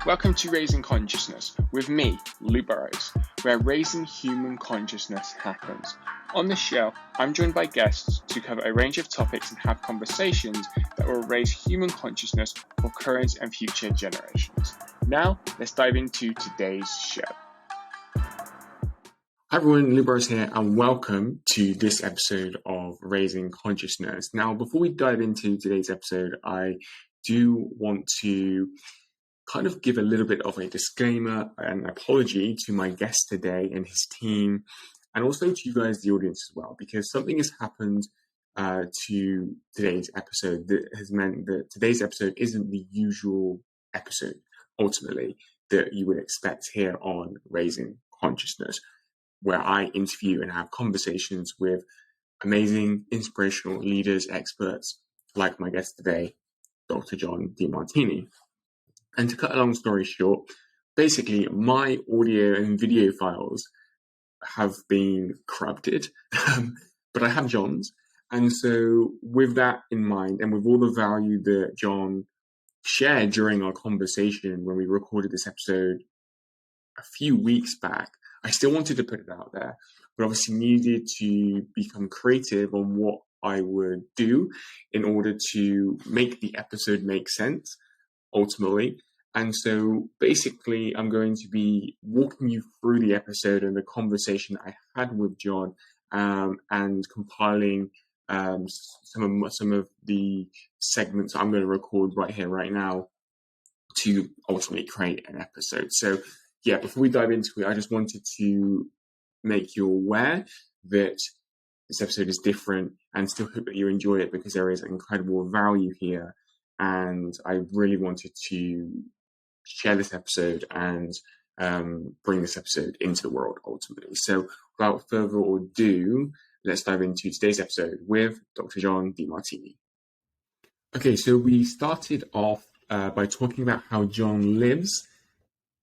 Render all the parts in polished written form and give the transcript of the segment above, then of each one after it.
Welcome to Raising Consciousness with me, Lou Burrows, where raising human consciousness happens. On this show, I'm joined by guests to cover a range of topics and have conversations that will raise human consciousness for current and future generations. Now, let's dive into today's show. Hi everyone, Lou Burrows here, and welcome to this episode of Raising Consciousness. Now, before we dive into today's episode, I do want to kind of give a little bit of a disclaimer and apology to my guest today and his team, and also to you guys, the audience as well, because something has happened to today's episode that has meant that today's episode isn't the usual episode, ultimately, that you would expect here on Raising Consciousness, where I interview and have conversations with amazing, inspirational leaders, experts, like my guest today, Dr. John Demartini. And to cut a long story short, basically my audio and video files have been corrupted, but I have John's. And so with that in mind, and with all the value that John shared during our conversation when we recorded this episode a few weeks back, I still wanted to put it out there, but obviously needed to become creative on what I would do in order to make the episode make sense, ultimately. And so basically, I'm going to be walking you through the episode and the conversation I had with John, and compiling some of the segments I'm going to record right here, right now, to ultimately create an episode. So yeah, before we dive into it, I just wanted to make you aware that this episode is different, and still hope that you enjoy it, because there is incredible value here. And I really wanted to share this episode and bring this episode into the world, ultimately. So without further ado, let's dive into today's episode with Dr. John Demartini. Okay, so we started off by talking about how John lives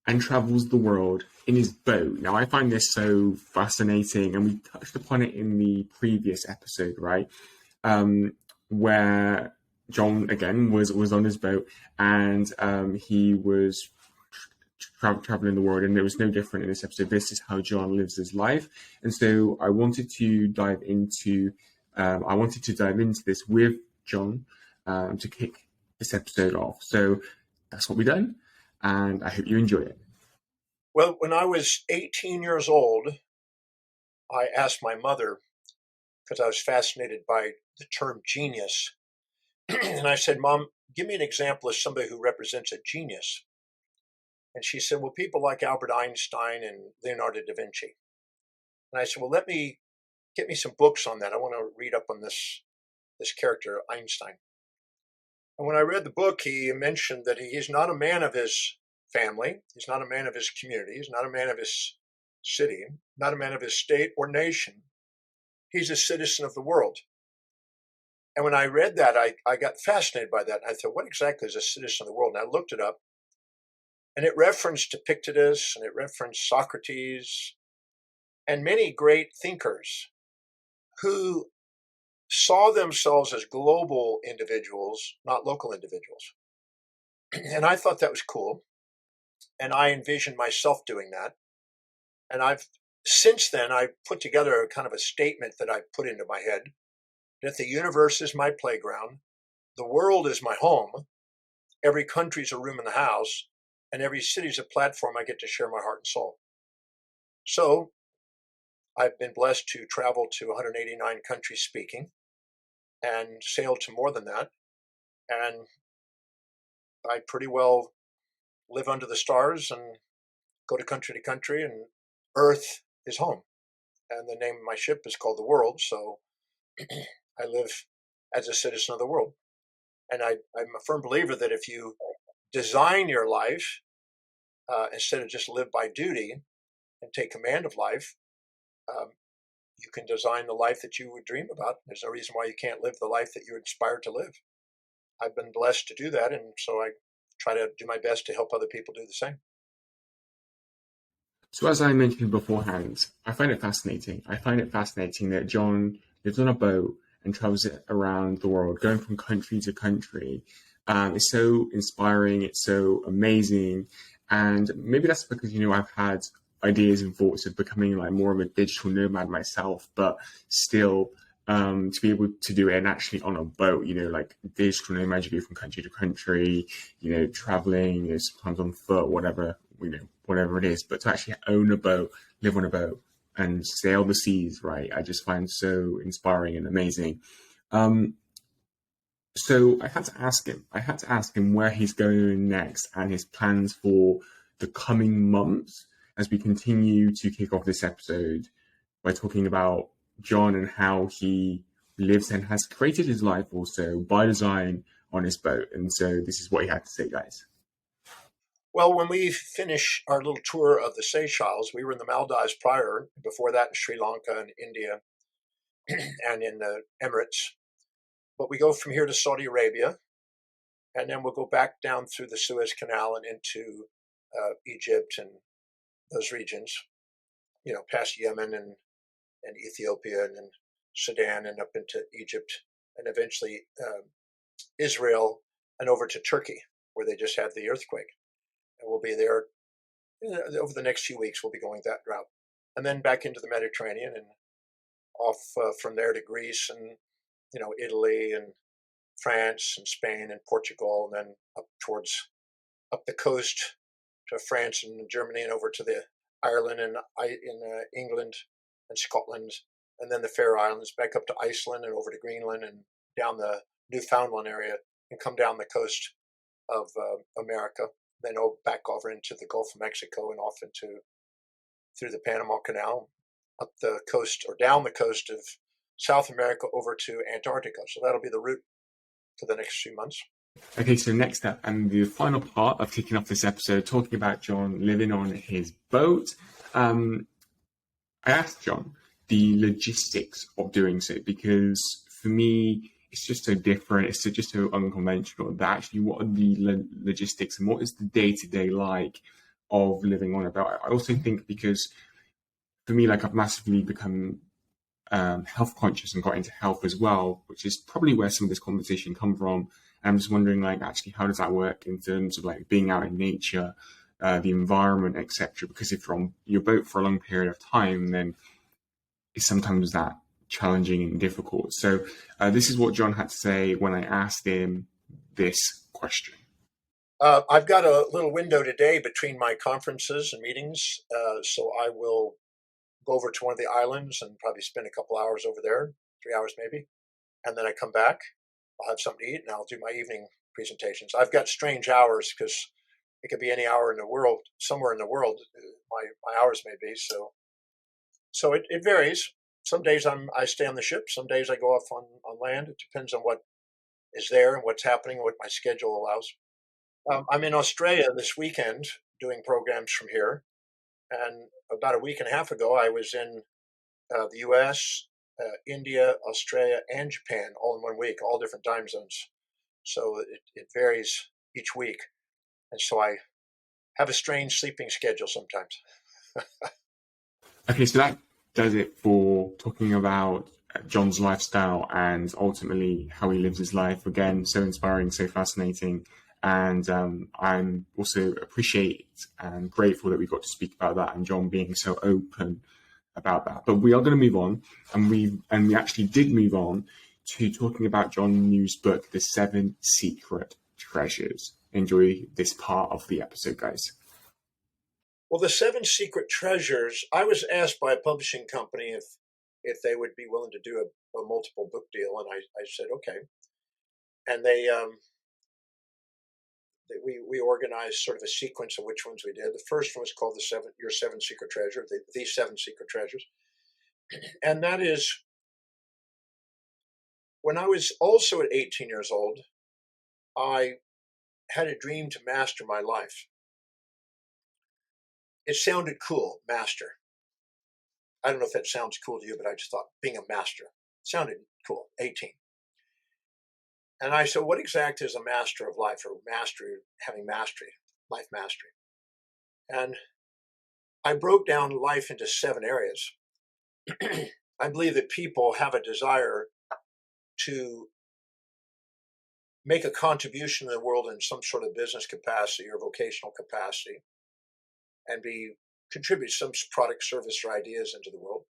and travels the world in his boat. Now, I find this so fascinating, and we touched upon it in the previous episode, right? Where John, again, was on his boat, and he was traveling the world, and it was no different in this episode. This is how John lives his life. And so I wanted to dive into this with John to kick this episode off. So that's what we've done, and I hope you enjoy it. Well, when I was 18 years old, I asked my mother, because I was fascinated by the term genius, and I said, "Mom, give me an example of somebody who represents a genius." And she said, "Well, people like Albert Einstein and Leonardo da Vinci." And I said, "Well, get me some books on that. I want to read up on this character, Einstein." And when I read the book, he mentioned that he's not a man of his family. He's not a man of his community. He's not a man of his city, not a man of his state or nation. He's a citizen of the world. And when I read that, I got fascinated by that. I thought, what exactly is a citizen of the world? And I looked it up, and it referenced Epictetus, and it referenced Socrates, and many great thinkers who saw themselves as global individuals, not local individuals. And I thought that was cool. And I envisioned myself doing that. And since then, I put together a kind of a statement that I put into my head, that the universe is my playground, the world is my home, every country's a room in the house, and every city's a platform I get to share my heart and soul. So I've been blessed to travel to 189 countries speaking, and sail to more than that. And I pretty well live under the stars and go to country, and Earth is home. And the name of my ship is called the World, so I live as a citizen of the world. And I'm a firm believer that if you design your life, instead of just live by duty and take command of life, you can design the life that you would dream about. There's no reason why you can't live the life that you're inspired to live. I've been blessed to do that, and so I try to do my best to help other people do the same. So as I mentioned beforehand, I find it fascinating. I find it fascinating that John lives on a boat and travels it around the world, going from country to country. It's so inspiring. It's so amazing. And maybe that's because, I've had ideas and thoughts of becoming like more of a digital nomad myself, but still, to be able to do it and actually on a boat, like digital nomad, you go from country to country, traveling, sometimes on foot, whatever, whatever it is, but to actually own a boat, live on a boat and sail the seas, right? I just find so inspiring and amazing. Um, so I had to ask him. I had to ask him where he's going next and his plans for the coming months as we continue to kick off this episode by talking about John and how he lives and has created his life also by design on his boat. And so this is what he had to say, guys. Well, when we finish our little tour of the Seychelles, we were in the Maldives prior, before that in Sri Lanka and India and in the Emirates. But we go from here to Saudi Arabia, and then we'll go back down through the Suez Canal and into Egypt and those regions, past Yemen and Ethiopia and then Sudan and up into Egypt and eventually Israel and over to Turkey, where they just had the earthquake. And we'll be there over the next few weeks. We'll be going that route. And then back into the Mediterranean and off from there to Greece and, Italy and France and Spain and Portugal, and then up the coast to France and Germany and over to the Ireland and in England and Scotland, and then the Faroe Islands, back up to Iceland and over to Greenland and down the Newfoundland area and come down the coast of America, then back over into the Gulf of Mexico and off through the Panama Canal, up the coast or down the coast of South America over to Antarctica. So that'll be the route for the next few months. Okay, so next up, and the final part of kicking off this episode, talking about John living on his boat. I asked John the logistics of doing so because for me, it's just so different. It's just so unconventional. That actually, what are the logistics and what is the day-to-day like of living on a boat? I also think because for me, like I've massively become health conscious and got into health as well, which is probably where some of this conversation come from. And I'm just wondering, like, actually, how does that work in terms of like being out in nature, the environment, etc. Because if you're on your boat for a long period of time, then it's sometimes that challenging and difficult. So this is what John had to say when I asked him this question. I've got a little window today between my conferences and meetings, so I will go over to one of the islands and probably spend a couple hours over there, 3 hours maybe, and then I come back. I'll have something to eat and I'll do my evening presentations. I've got strange hours because it could be any hour in the world, somewhere in the world. My hours may be so it varies. Some days I stay on the ship. Some days I go off on land. It depends on what is there and what's happening, what my schedule allows. I'm in Australia this weekend doing programs from here. And about a week and a half ago, I was in the US, India, Australia, and Japan all in one week, all different time zones. So it varies each week. And so I have a strange sleeping schedule sometimes. Okay, so that does it for talking about John's lifestyle and ultimately how he lives his life. Again, so inspiring, so fascinating. And I'm also appreciate and grateful that we got to speak about that and John being so open about that. But we are going to move on, and we actually did move on to talking about John New's book, The Seven Secret Treasures. Enjoy this part of the episode, guys. Well, the Seven Secret Treasures, I was asked by a publishing company if they would be willing to do a multiple book deal, and I said okay. And we organized sort of a sequence of which ones we did. The first one was called Your Seven Secret Treasure, the Seven Secret Treasures, and that is when I was also at 18 years old, I had a dream to master my life. It sounded cool, master. I don't know if that sounds cool to you, but I just thought being a master sounded cool. 18. And I said, what exactly is a master of life, or mastery, having mastery, life mastery? And I broke down life into 7 areas. I believe that people have a desire to make a contribution in the world in some sort of business capacity or vocational capacity, and contribute some product, service, or ideas into the world.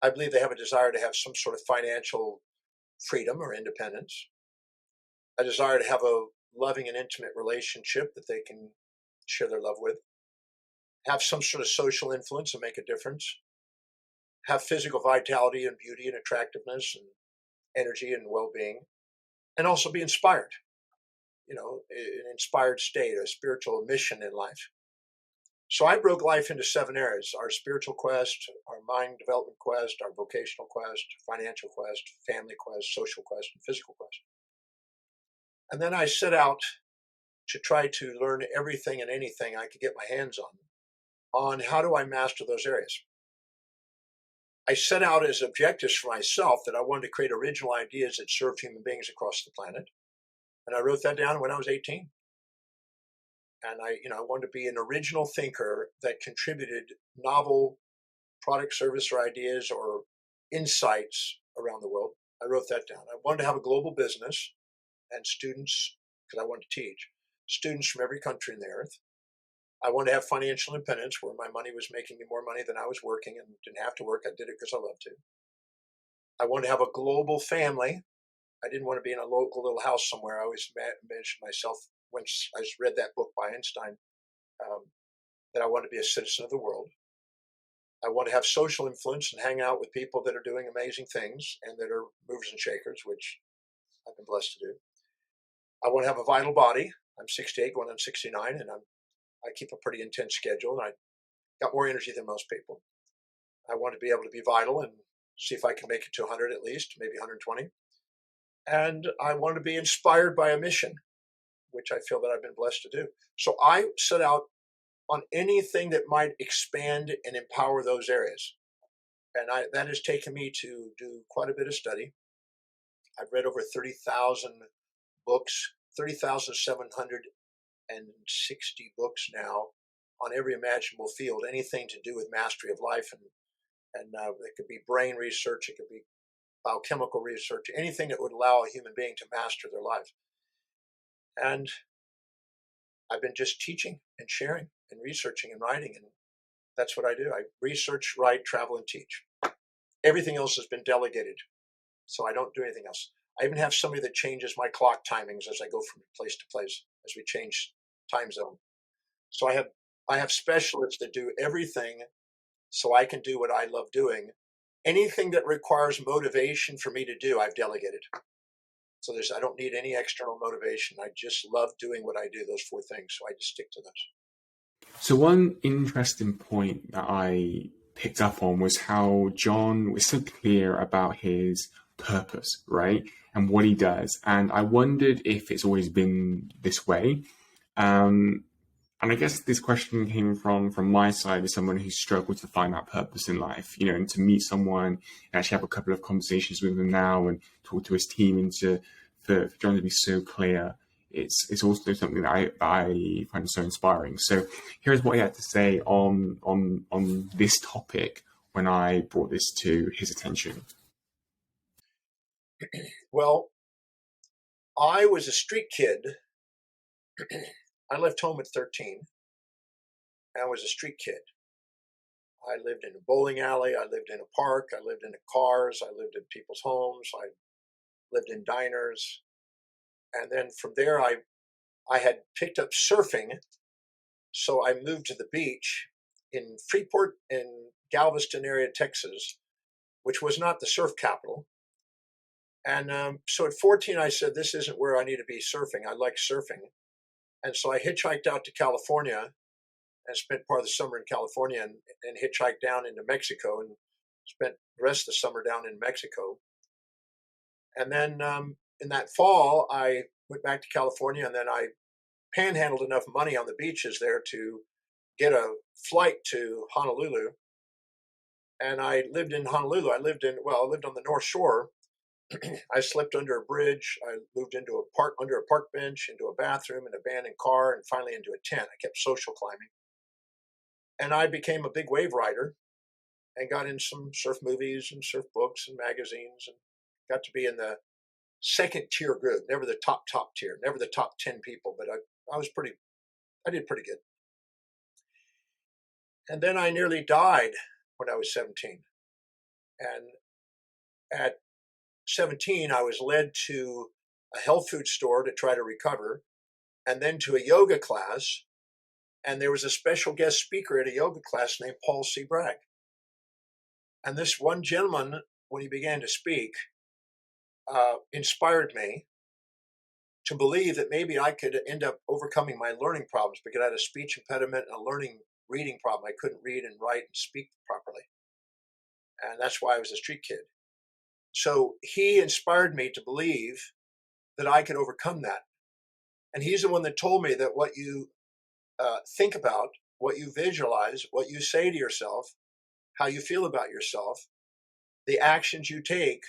I believe they have a desire to have some sort of financial freedom or independence, a desire to have a loving and intimate relationship that they can share their love with, have some sort of social influence and make a difference, have physical vitality and beauty and attractiveness and energy and well-being, and also be inspired, an inspired state, a spiritual mission in life. So I broke life into 7 areas: our spiritual quest, our mind development quest, our vocational quest, financial quest, family quest, social quest, and physical quest. And then I set out to try to learn everything and anything I could get my hands on how do I master those areas. I set out as objectives for myself that I wanted to create original ideas that served human beings across the planet. And I wrote that down when I was 18. And I wanted to be an original thinker that contributed novel product, service, or ideas or insights around the world. I wrote that down. I wanted to have a global business and students, because I wanted to teach, students from every country on the earth. I wanted to have financial independence where my money was making me more money than I was working and didn't have to work. I did it because I loved to. I wanted to have a global family. I didn't want to be in a local little house somewhere. I always imagined myself, when I read that book by Einstein, that I want to be a citizen of the world. I want to have social influence and hang out with people that are doing amazing things and that are movers and shakers, which I've been blessed to do. I want to have a vital body. I'm 68, going on 69, and I keep a pretty intense schedule, and I got more energy than most people. I want to be able to be vital and see if I can make it to 100 at least, maybe 120. And I want to be inspired by a mission, which I feel that I've been blessed to do. So I set out on anything that might expand and empower those areas. And that has taken me to do quite a bit of study. I've read over 30,000 books, 30,760 books now on every imaginable field, anything to do with mastery of life. And it could be brain research, it could be biochemical research, anything that would allow a human being to master their life. And I've been just teaching and sharing and researching and writing, and that's what I do. I research, write, travel, and teach. Everything else has been delegated, so I don't do anything else. I even have somebody that changes my clock timings as I go from place to place as we change time zone. So I have specialists that do everything so I can do what I love doing. Anything that requires motivation for me to do, I've delegated. So I don't need any external motivation. I just love doing what I do, those 4 things. So I just stick to those. So one interesting point that I picked up on was how John was so clear about his purpose, right? And what he does. And I wondered if it's always been this way. And I guess this question came from my side as someone who struggled to find that purpose in life, and to meet someone and actually have a couple of conversations with him now and talk to his team, and for John to be so clear, it's also something that I find so inspiring. So here's what he had to say on this topic when I brought this to his attention. Well, I was a street kid. I left home at 13. I was a street kid. I lived in a bowling alley. I lived in a park. I lived in cars. I lived in people's homes. I lived in diners. And then from there, I had picked up surfing. So I moved to the beach in Freeport in Galveston area, Texas, which was not the surf capital. And so at 14, I said, this isn't where I need to be surfing. I like surfing. And so I hitchhiked out to California and spent part of the summer in California, and hitchhiked down into Mexico and spent the rest of the summer down in Mexico. And then in that fall, I went back to California, and then I panhandled enough money on the beaches there to get a flight to Honolulu. And I lived in Honolulu. I lived on the North Shore. I slept under a bridge. I moved under a park bench, into a bathroom, an abandoned car, and finally into a tent. I kept social climbing. And I became a big wave rider and got in some surf movies and surf books and magazines, and got to be in the second tier group, never the top tier, never the top 10 people, but I did pretty good. And then I nearly died when I was 17. And at 17, I was led to a health food store to try to recover, and then to a yoga class. And there was a special guest speaker at a yoga class named Paul C. Bragg. And this one gentleman, when he began to speak, inspired me to believe that maybe I could end up overcoming my learning problems, because I had a speech impediment and a reading problem. I couldn't read and write and speak properly. And that's why I was a street kid. So he inspired me to believe that I could overcome that. And he's the one that told me that what you think about, what you visualize, what you say to yourself, how you feel about yourself, the actions you take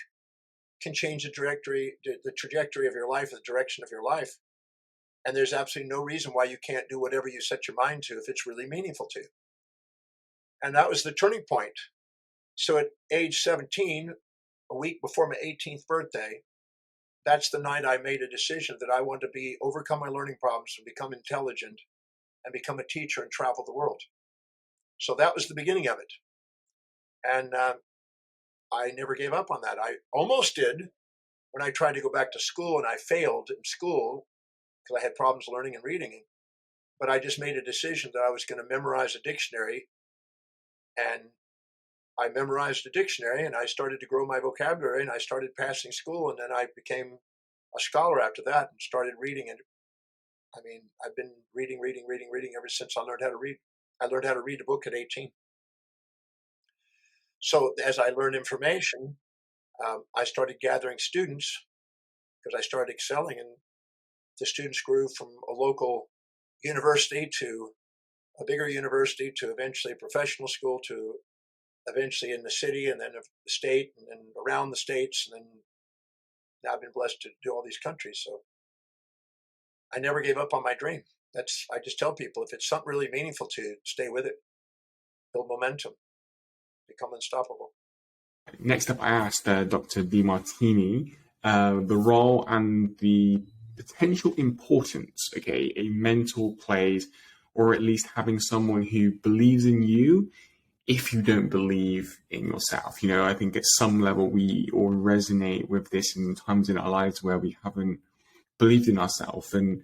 can change the trajectory of your life, the direction of your life. And there's absolutely no reason why you can't do whatever you set your mind to if it's really meaningful to you. And that was the turning point. So at age 17, a week before my 18th birthday, that's the night I made a decision that I wanted to overcome my learning problems and become intelligent and become a teacher and travel the world. So that was the beginning of it. And I never gave up on that. I almost did when I tried to go back to school, and I failed in school because I had problems learning and reading. But I just made a decision that I was going to memorize a dictionary. And I memorized a dictionary, and I started to grow my vocabulary, and I started passing school. And then I became a scholar after that and started reading. And I mean, I've been reading ever since I learned how to read. I learned how to read a book at 18. So as I learned information, I started gathering students because I started excelling, and the students grew from a local university to a bigger university to eventually a professional school to eventually in the city, and then the state, and then around the states, and then now I've been blessed to do all these countries. So I never gave up on my dream. I just tell people, if it's something really meaningful to you, stay with it, build momentum, become unstoppable. Next up, I asked Dr. Demartini the role and the potential importance, okay, a mentor plays, or at least having someone who believes in you if you don't believe in yourself. You know, I think at some level we all resonate with this in times in our lives where we haven't believed in ourselves, and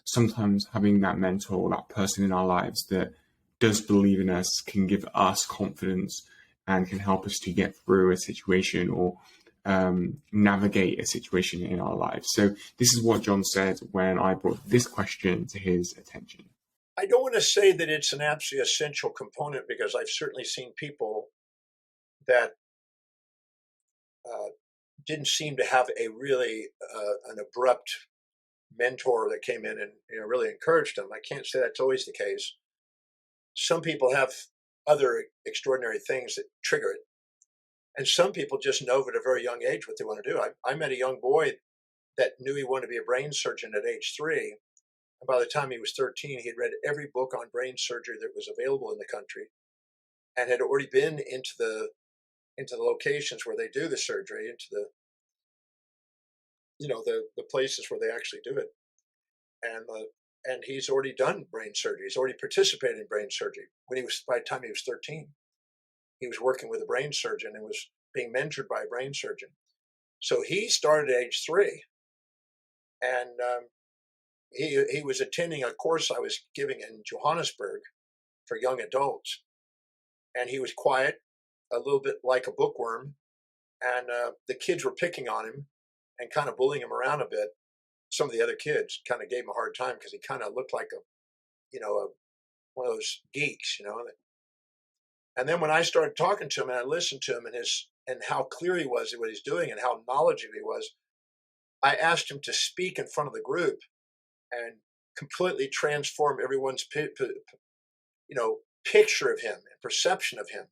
sometimes having that mentor, that person in our lives that does believe in us, can give us confidence and can help us to get through a situation or navigate a situation in our lives. So this is what John said when I brought this question to his attention. I don't want to say that it's an absolutely essential component, because I've certainly seen people that didn't seem to have a really an abrupt mentor that came in and really encouraged them. I can't say that's always the case. Some people have other extraordinary things that trigger it, and some people just know at a very young age what they want to do. I met a young boy that knew he wanted to be a brain surgeon at age 3. And by the time he was 13, he had read every book on brain surgery that was available in the country, and had already been into the locations where they do the surgery, into the places where they actually do it. And he's already done brain surgery. He's already participated in brain surgery. By the time he was 13, he was working with a brain surgeon and was being mentored by a brain surgeon. So he started at age 3, and he was attending a course I was giving in Johannesburg for young adults, and he was quiet, a little bit like a bookworm, and the kids were picking on him and kind of bullying him around a bit. Some of the other kids kind of gave him a hard time because he kind of looked like one of those geeks. And then when I started talking to him and I listened to him and how clear he was at what he's doing and how knowledgeable he was, I asked him to speak in front of the group and completely transform everyone's picture of him and perception of him.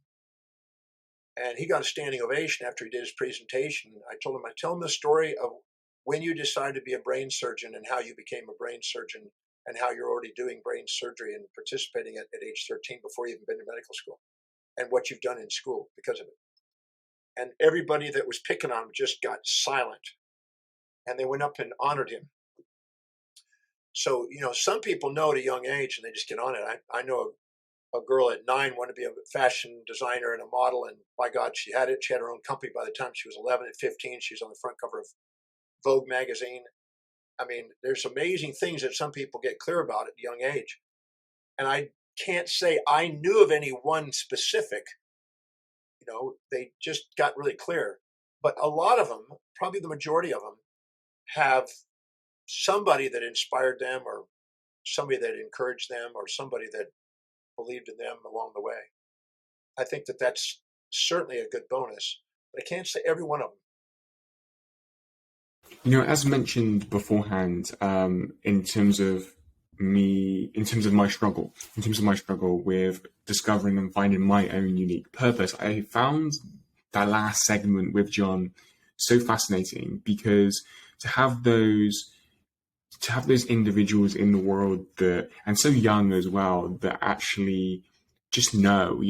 And he got a standing ovation after he did his presentation. I told him, tell him the story of when you decided to be a brain surgeon and how you became a brain surgeon and how you're already doing brain surgery and participating at age 13 before you even been to medical school, and what you've done in school because of it. And everybody that was picking on him just got silent. and they went up and honored him. So, some people know at a young age and they just get on it. I know a girl at 9 wanted to be a fashion designer and a model, and by God, she had it. She had her own company by the time she was 11. At 15, she was on the front cover of Vogue magazine. I mean, there's amazing things that some people get clear about at a young age. And I can't say I knew of any one specific, they just got really clear. But a lot of them, probably the majority of them, have somebody that inspired them, or somebody that encouraged them, or somebody that believed in them along the way. I think that that's certainly a good bonus, but I can't say every one of them. As mentioned beforehand, in terms of my struggle with discovering and finding my own unique purpose, I found that last segment with John so fascinating, because to have those individuals in the world that, and so young as well, that actually just know,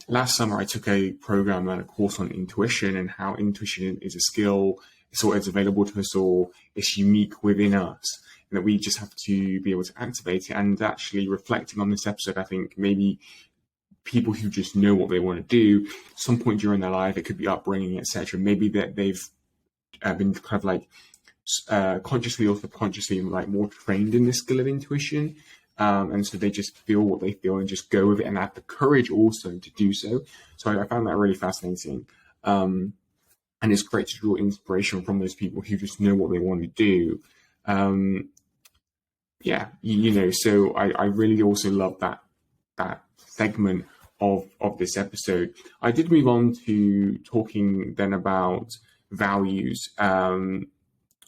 last summer I took a program and a course on intuition, and how intuition is a skill. It's available to us all. It's unique within us, and that we just have to be able to activate it. And actually reflecting on this episode, I think maybe people who just know what they want to do, some point during their life, it could be upbringing, etc. Maybe that they've been kind of like consciously or subconsciously like more trained in this skill of intuition, and so they just feel what they feel and just go with it, and have the courage also to do so. So I found that really fascinating, and it's great to draw inspiration from those people who just know what they want to do. So I really also love that segment of this episode. I did move on to talking then about values, and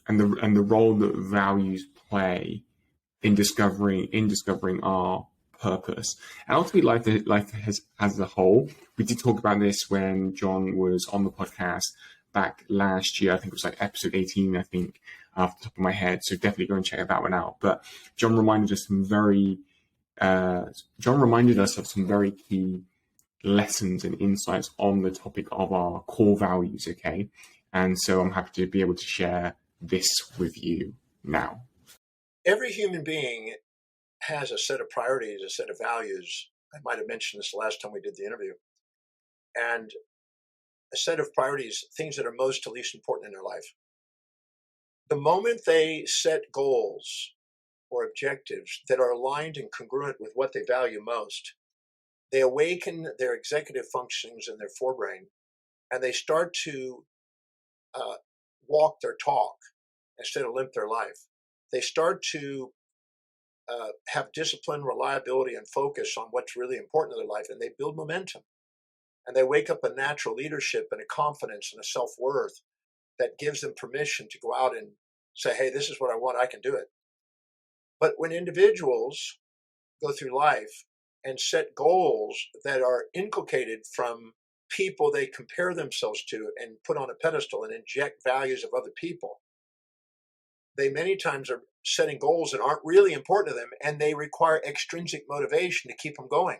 the role that values play in discovering our purpose, and ultimately life as a whole. We did talk about this when John was on the podcast back last year. I think it was like episode 18, I think, off the top of my head. So definitely go and check that one out. But John reminded us of some very key lessons and insights on the topic of our core values. Okay, and so I'm happy to be able to share this with you now. Every human being has a set of priorities, a set of values. I might have mentioned this the last time we did the interview. And a set of priorities, things that are most to least important in their life. The moment they set goals or objectives that are aligned and congruent with what they value most, they awaken their executive functions in their forebrain, and they start to walk their talk instead of limp their life. They start to have discipline, reliability, and focus on what's really important in their life, and they build momentum. And they wake up a natural leadership and a confidence and a self-worth that gives them permission to go out and say, hey, this is what I want, I can do it. But when individuals go through life and set goals that are inculcated from people they compare themselves to and put on a pedestal and inject values of other people, they many times are setting goals that aren't really important to them, and they require extrinsic motivation to keep them going.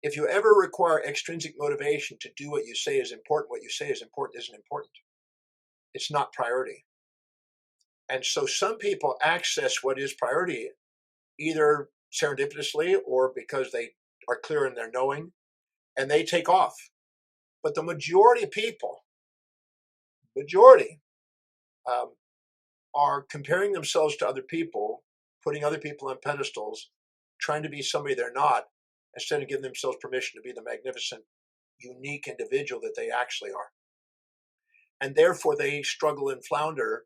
If you ever require extrinsic motivation to do what you say is important, what you say is important isn't important. It's not priority. And so some people access what is priority either serendipitously or because they are clear in their knowing, and they take off. But the majority of people, um, are comparing themselves to other people, putting other people on pedestals, trying to be somebody they're not, instead of giving themselves permission to be the magnificent, unique individual that they actually are. And therefore, they struggle and flounder,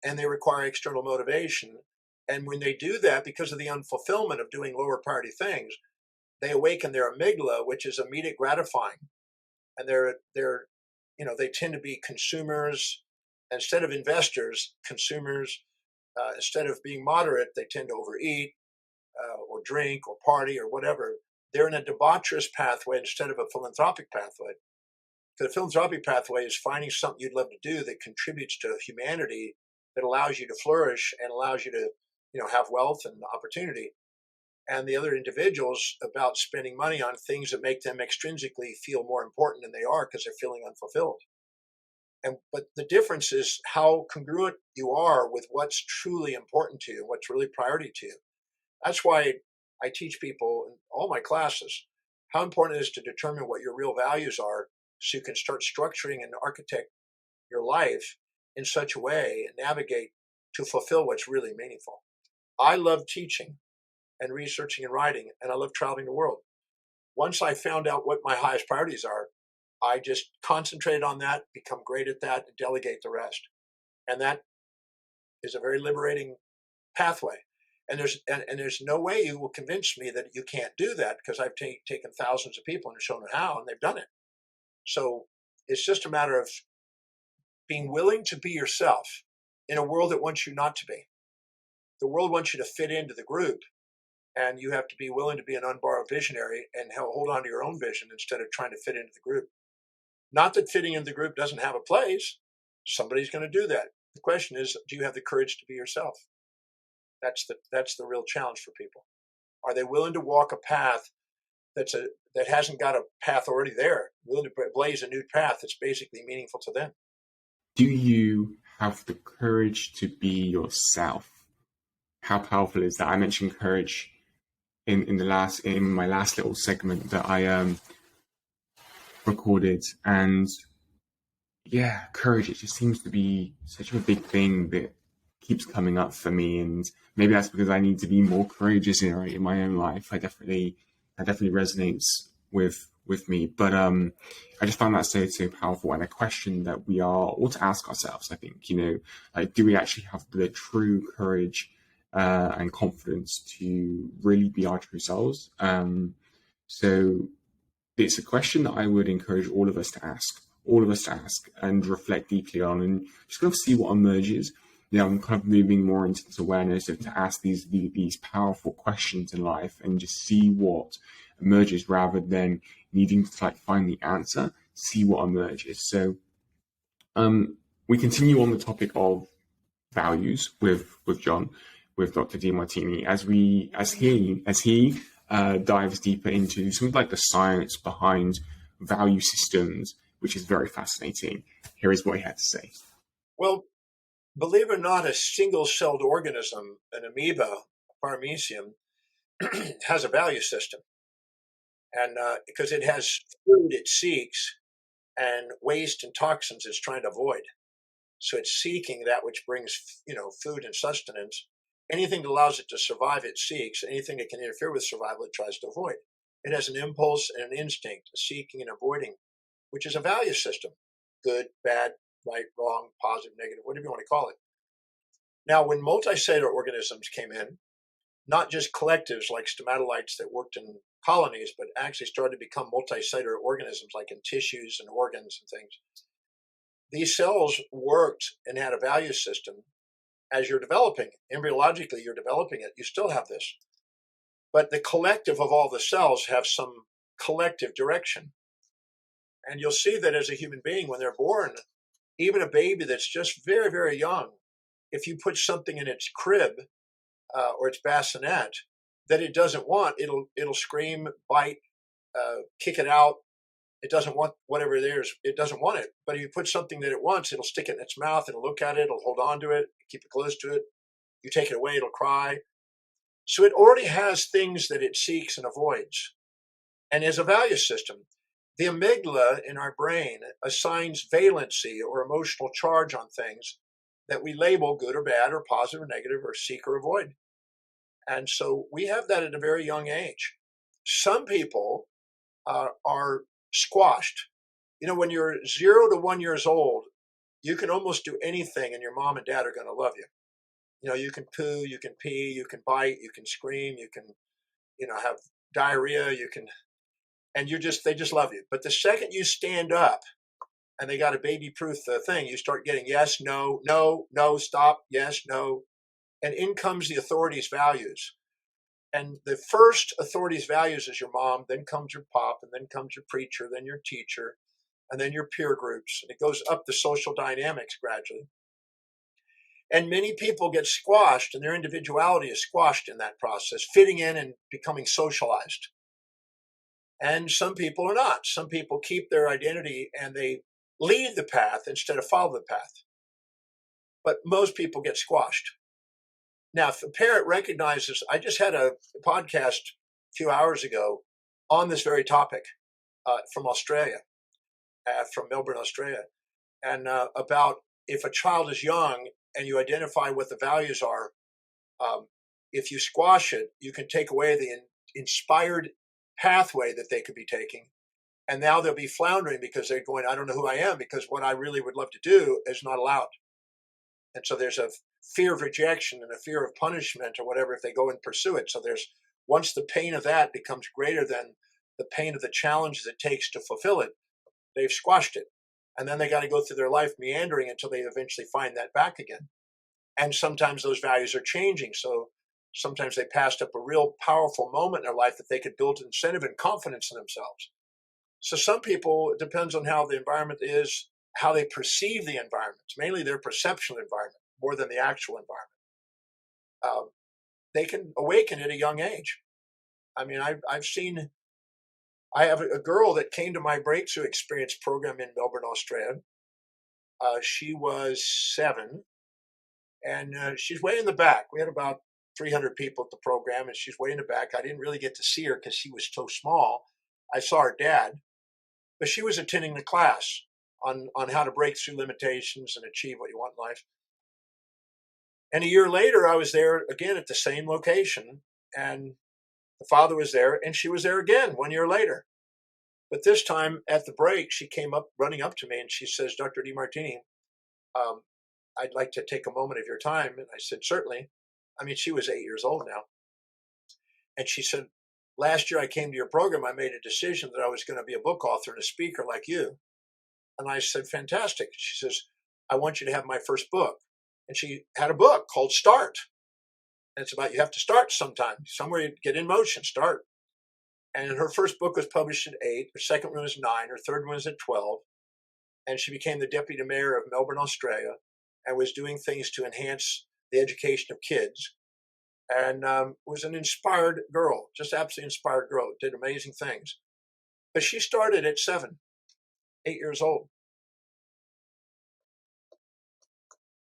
and they require external motivation. And when they do that, because of the unfulfillment of doing lower priority things, they awaken their amygdala, which is immediate gratifying. And they tend to be consumers instead of investors. Consumers, instead of being moderate, they tend to overeat, or drink or party or whatever. They're in a debaucherous pathway instead of a philanthropic pathway. The philanthropic pathway is finding something you'd love to do that contributes to humanity, that allows you to flourish and allows you to, have wealth and opportunity. And the other individuals about spending money on things that make them extrinsically feel more important than they are because they're feeling unfulfilled. But the difference is how congruent you are with what's truly important to you, what's really priority to you. That's why I teach people in all my classes how important it is to determine what your real values are so you can start structuring and architect your life in such a way and navigate to fulfill what's really meaningful. I love teaching and researching and writing, and I love traveling the world. Once I found out what my highest priorities are, I just concentrated on that, become great at that, and delegate the rest. And that is a very liberating pathway. And there's no way you will convince me that you can't do that, because I've taken thousands of people and shown them how, and they've done it. So it's just a matter of being willing to be yourself in a world that wants you not to be. The world wants you to fit into the group, and you have to be willing to be an unborrowed visionary and hold on to your own vision instead of trying to fit into the group. Not that fitting into the group doesn't have a place. Somebody's going to do that. The question is, do you have the courage to be yourself? That's the real challenge for people. Are they willing to walk a path that hasn't got a path already there, willing to blaze a new path that's basically meaningful to them? Do you have the courage to be yourself? How powerful is that? I mentioned courage in my last little segment that I recorded, and yeah, courage. It just seems to be such a big thing that keeps coming up for me, and maybe that's because I need to be more courageous in my own life. That definitely resonates with me. But I just found that so powerful, and a question that we are all to ask ourselves. I think, like, do we actually have the true courage and confidence to really be our true selves? So it's a question that I would encourage all of us to ask and reflect deeply on, and just kind of see what emerges. I'm kind of moving more into this awareness of to ask these powerful questions in life and just see what emerges rather than needing to like find the answer, see what emerges. So we continue on the topic of values with John, with Dr. Demartini, as he dives deeper into something like the science behind value systems, which is very fascinating. Here is what he had to say. Well, believe it or not, a single-celled organism, an amoeba, a paramecium, has a value system. And because it has food it seeks and waste and toxins it's trying to avoid. So it's seeking that which brings, food and sustenance. Anything that allows it to survive, it seeks. Anything that can interfere with survival, it tries to avoid. It has an impulse and an instinct, a seeking and avoiding, which is a value system: good, bad, right, wrong, positive, negative, whatever you want to call it. Now, when multicellular organisms came in, not just collectives like stomatolites that worked in colonies, but actually started to become multicellular organisms like in tissues and organs and things, these cells worked and had a value system. As you're developing, embryologically, you're developing it, you still have this. But the collective of all the cells have some collective direction. And you'll see that as a human being, when they're born, even a baby that's just very, very young, if you put something in its crib or its bassinet that it doesn't want, it'll scream, bite, kick it out. It doesn't want whatever it is. It doesn't want it. But if you put something that it wants, it'll stick it in its mouth. It'll look at it. It'll hold on to it. Keep it close to it. You take it away, it'll cry. So it already has things that it seeks and avoids, and is a value system. The amygdala in our brain assigns valency or emotional charge on things that we label good or bad or positive or negative or seek or avoid. And so we have that at a very young age. Some people are squashed. When you're 0 to 1 years old, you can almost do anything and your mom and dad are going to love you. You can poo, you can pee, you can bite, you can scream, you can, have diarrhea, and they just love you. But the second you stand up and they got a baby proof thing, you start getting yes, no, no, no, stop, yes, no. And in comes the authority's values. And the first authority's values is your mom, then comes your pop, and then comes your preacher, then your teacher, and then your peer groups. And it goes up the social dynamics gradually. And many people get squashed, and their individuality is squashed in that process, fitting in and becoming socialized. And some people are not. Some people keep their identity and they lead the path instead of follow the path. But most people get squashed. Now, if a parent recognizes, I just had a podcast a few hours ago on this very topic from Australia, from Melbourne, Australia, and about if a child is young and you identify what the values are, if you squash it, you can take away the inspired pathway that they could be taking. And now they'll be floundering because they're going, I don't know who I am because what I really would love to do is not allowed. And so there's a fear of rejection and a fear of punishment or whatever if they go and pursue it. So there's once the pain of that becomes greater than the pain of the challenges it takes to fulfill it, they've squashed it. And then they got to go through their life meandering until they eventually find that back again. And sometimes those values are changing. So sometimes they passed up a real powerful moment in their life that they could build incentive and confidence in themselves. So some people, it depends on how the environment is, how they perceive the environment, mainly their perceptual environment, more than the actual environment. They can awaken at a young age. I mean, I have a girl that came to my Breakthrough Experience program in Melbourne, Australia. She was 7, and she's way in the back. We had about 300 people at the program, and she's way in the back. I didn't really get to see her because she was so small. I saw her dad, but she was attending the class on how to break through limitations and achieve what you want in life. And a year later, I was there again at the same location, and the father was there, and she was there again 1 year later. But this time at the break, she came up, running up to me, and she says, Dr. Demartini, I'd like to take a moment of your time. And I said, certainly. I mean, she was 8 years old now. And she said, last year I came to your program, I made a decision that I was going to be a book author and a speaker like you. And I said, fantastic. She says, I want you to have my first book. And she had a book called Start. And it's about you have to start sometime, somewhere you get in motion, start. And her first book was published at 8, her second one was 9, her third one was at 12. And she became the deputy mayor of Melbourne, Australia, and was doing things to enhance the education of kids. And was an inspired girl, just absolutely inspired girl, did amazing things. But she started at 7, 8 years old.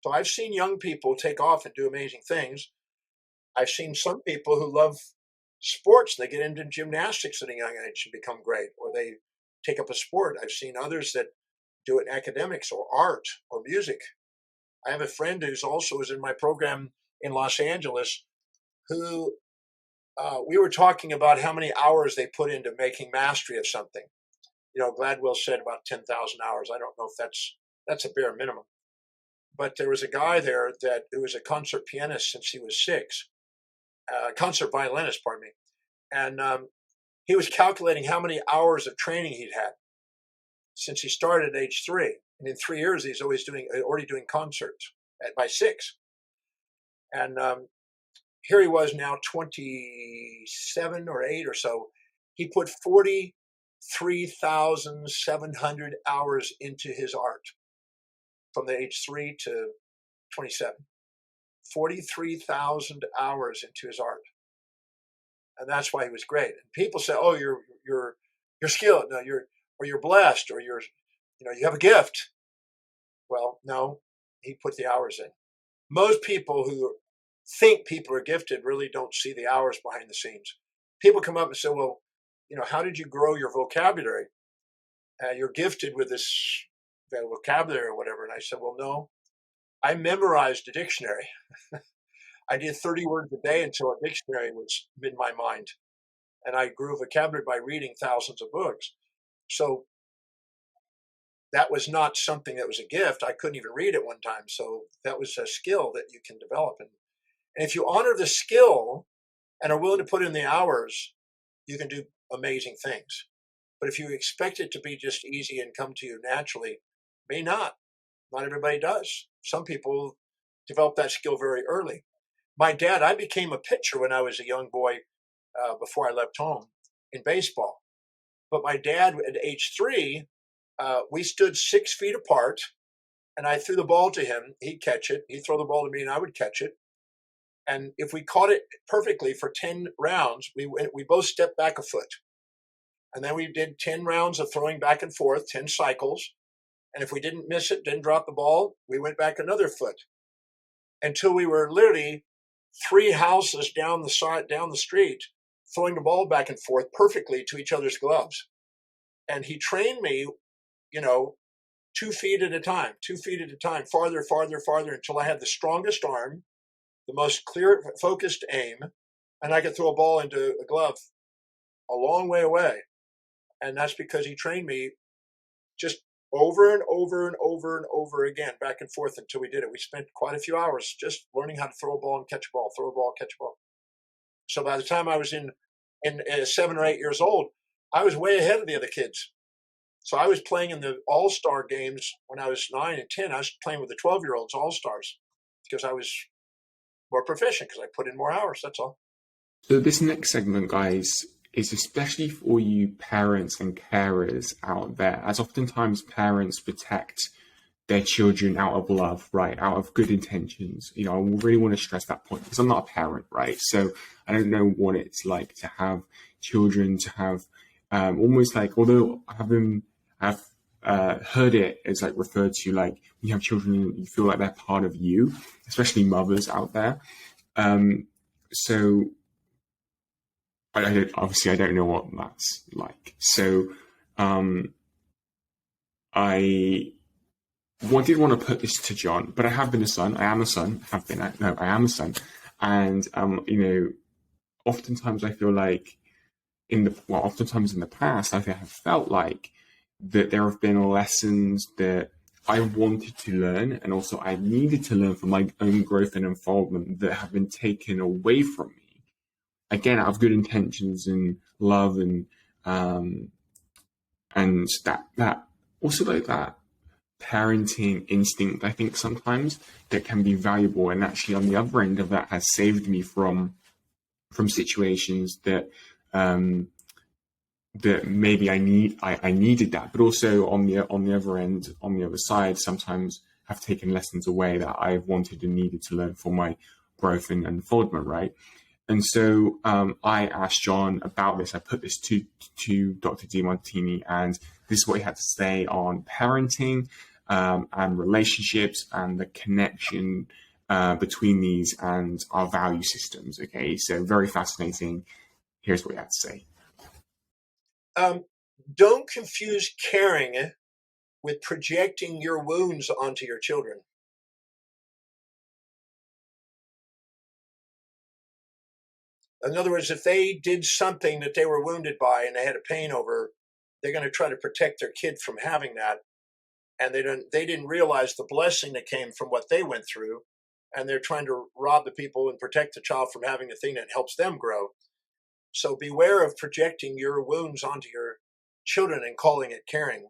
So I've seen young people take off and do amazing things. I've seen some people who love sports, they get into gymnastics at a young age and become great, or they take up a sport. I've seen others that do it in academics or art or music. I have a friend who's also was in my program in Los Angeles who we were talking about how many hours they put into making mastery of something. You know, Gladwell said about 10,000 hours. I don't know if that's a bare minimum. But there was a guy there who was a concert pianist since he was 6, concert violinist, pardon me. And he was calculating how many hours of training he'd had since he started at age 3. And in 3 years, he's already doing concerts by 6. And here he was now 27 or 8 or so. He put 43,700 hours into his art from the age 3 to 27. 43,000 hours into his art. And that's why he was great. And people say, "Oh, you're skilled. No, you're blessed, or you have a gift." Well, no, he put the hours in. Most people who think people are gifted really don't see the hours behind the scenes. People come up and say, "Well, how did you grow your vocabulary? You're gifted with this vocabulary or whatever." And I said, "Well, no, I memorized a dictionary. I did 30 words a day until a dictionary was in my mind. And I grew vocabulary by reading thousands of books. So that was not something that was a gift. I couldn't even read at one time. So that was a skill that you can develop. And if you honor the skill and are willing to put in the hours, you can do amazing things. But if you expect it to be just easy and come to you naturally, may not. Not everybody does. Some people develop that skill very early. My dad, I became a pitcher when I was a young boy before I left home in baseball. But my dad, at age 3, we stood 6 feet apart, and I threw the ball to him. He'd catch it. He'd throw the ball to me, and I would catch it. And if we caught it perfectly for 10 rounds, we both stepped back a foot. And then we did 10 rounds of throwing back and forth, 10 cycles. And if we didn't miss it, didn't drop the ball, we went back another foot until we were literally 3 houses down the street, throwing the ball back and forth perfectly to each other's gloves. And he trained me, you know, 2 feet at a time, 2 feet at a time, farther, farther, farther, until I had the strongest arm, the most clear, focused aim, and I could throw a ball into a glove a long way away. And that's because he trained me just over and over and over and over again, back and forth until we did it. We spent quite a few hours just learning how to throw a ball and catch a ball, throw a ball, catch a ball. So by the time I was in 7 or 8 years old, I was way ahead of the other kids. So I was playing in the all-star games when I was 9 and 10. I was playing with the 12-year-olds all-stars because I was more proficient because I put in more hours. That's all. So this next segment, guys, is especially for you parents and carers out there, as oftentimes parents protect their children out of love, right? Out of good intentions. You know, I really want to stress that point because I'm not a parent, right? So I don't know what it's like to have children, to have almost like, although I've heard it as like referred to like when you have children, you feel like they're part of you, especially mothers out there. So obviously I don't know what that's like. So I did want to put this to John, but I have been a son. I am a son. I am a son. And, you know, oftentimes I feel like oftentimes in the past, I have felt like that there have been lessons that I wanted to learn and also I needed to learn for my own growth and unfoldment that have been taken away from me. Again, out of good intentions and love and that also like that parenting instinct, I think sometimes that can be valuable. And actually on the other end of that has saved me from situations that that maybe I needed that, but also on the other end, on the other side, sometimes have taken lessons away that I've wanted and needed to learn for my growth and unfoldment, right? And so I asked John about this. I put this to Dr. Demartini, and this is what he had to say on parenting and relationships and the connection between these and our value systems. Okay, so very fascinating. Here's what he had to say. Don't confuse caring with projecting your wounds onto your children. In other words, if they did something that they were wounded by and they had a pain over, they're going to try to protect their kid from having that. And they didn't realize the blessing that came from what they went through. And they're trying to rob the people and protect the child from having the thing that helps them grow. So beware of projecting your wounds onto your children and calling it caring.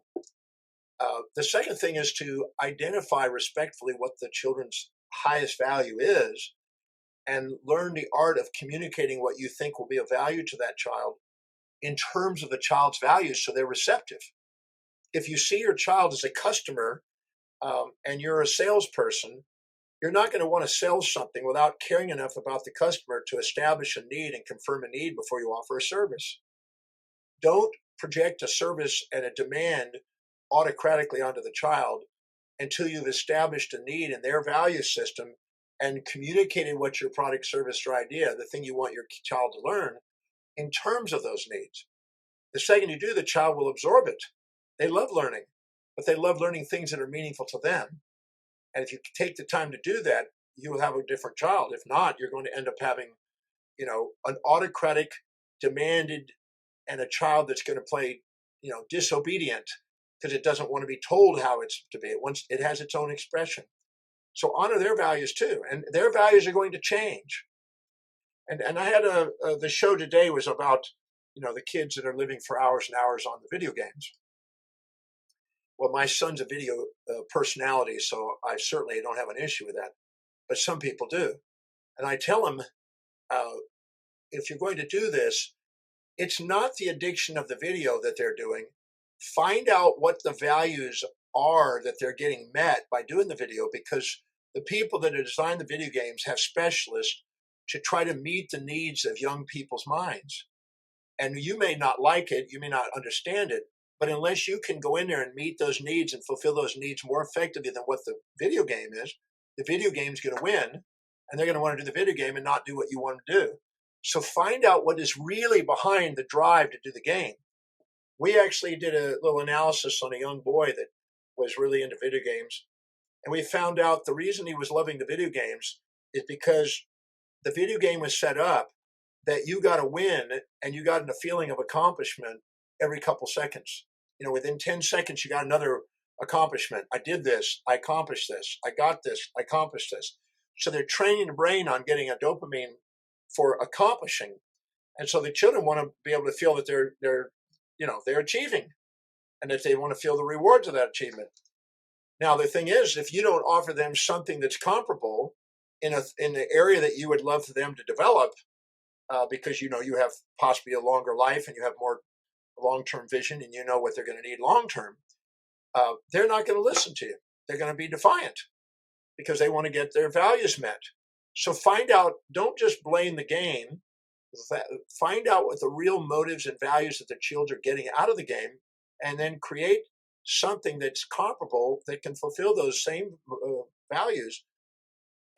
The second thing is to identify respectfully what the children's highest value is and learn the art of communicating what you think will be of value to that child in terms of the child's values so they're receptive. If you see your child as a customer and you're a salesperson, you're not going to want to sell something without caring enough about the customer to establish a need and confirm a need before you offer a service. Don't project a service and a demand autocratically onto the child until you've established a need in their value system and communicated what your product, service, or idea, the thing you want your child to learn, in terms of those needs. The second you do, the child will absorb it. They love learning, but they love learning things that are meaningful to them. And if you take the time to do that, you will have a different child. If not, you're going to end up having, an autocratic, demanded, and a child that's going to play, disobedient because it doesn't want to be told how it's to be. It has its own expression. So honor their values too, and their values are going to change. And I had the show today was about the kids that are living for hours and hours on the video games. Well, my son's a video personality, so I certainly don't have an issue with that. But some people do, and I tell them, if you're going to do this, it's not the addiction of the video that they're doing. Find out what the values are that they're getting met by doing the video, because the people that have designed the video games have specialists to try to meet the needs of young people's minds. And you may not like it, you may not understand it, But unless you can go in there and meet those needs and fulfill those needs more effectively than what the video game is, the video game's going to win, and they're going to want to do the video game and not do what you want to do. So find out what is really behind the drive to do the game. We actually did a little analysis on a young boy that was really into video games. And we found out the reason he was loving the video games is because the video game was set up that you got to win and you got a feeling of accomplishment every couple seconds. Within 10 seconds, you got another accomplishment. I did this. I accomplished this. I got this. I accomplished this. So they're training the brain on getting a dopamine for accomplishing. And so the children want to be able to feel that they're achieving and that they want to feel the rewards of that achievement. Now, the thing is, if you don't offer them something that's comparable in the area that you would love for them to develop, because you have possibly a longer life and you have more long-term vision and you know what they're going to need long-term, they're not going to listen to you. They're going to be defiant because they want to get their values met. So find out, don't just blame the game. Find out what the real motives and values that the children are getting out of the game, and then create something that's comparable that can fulfill those same values,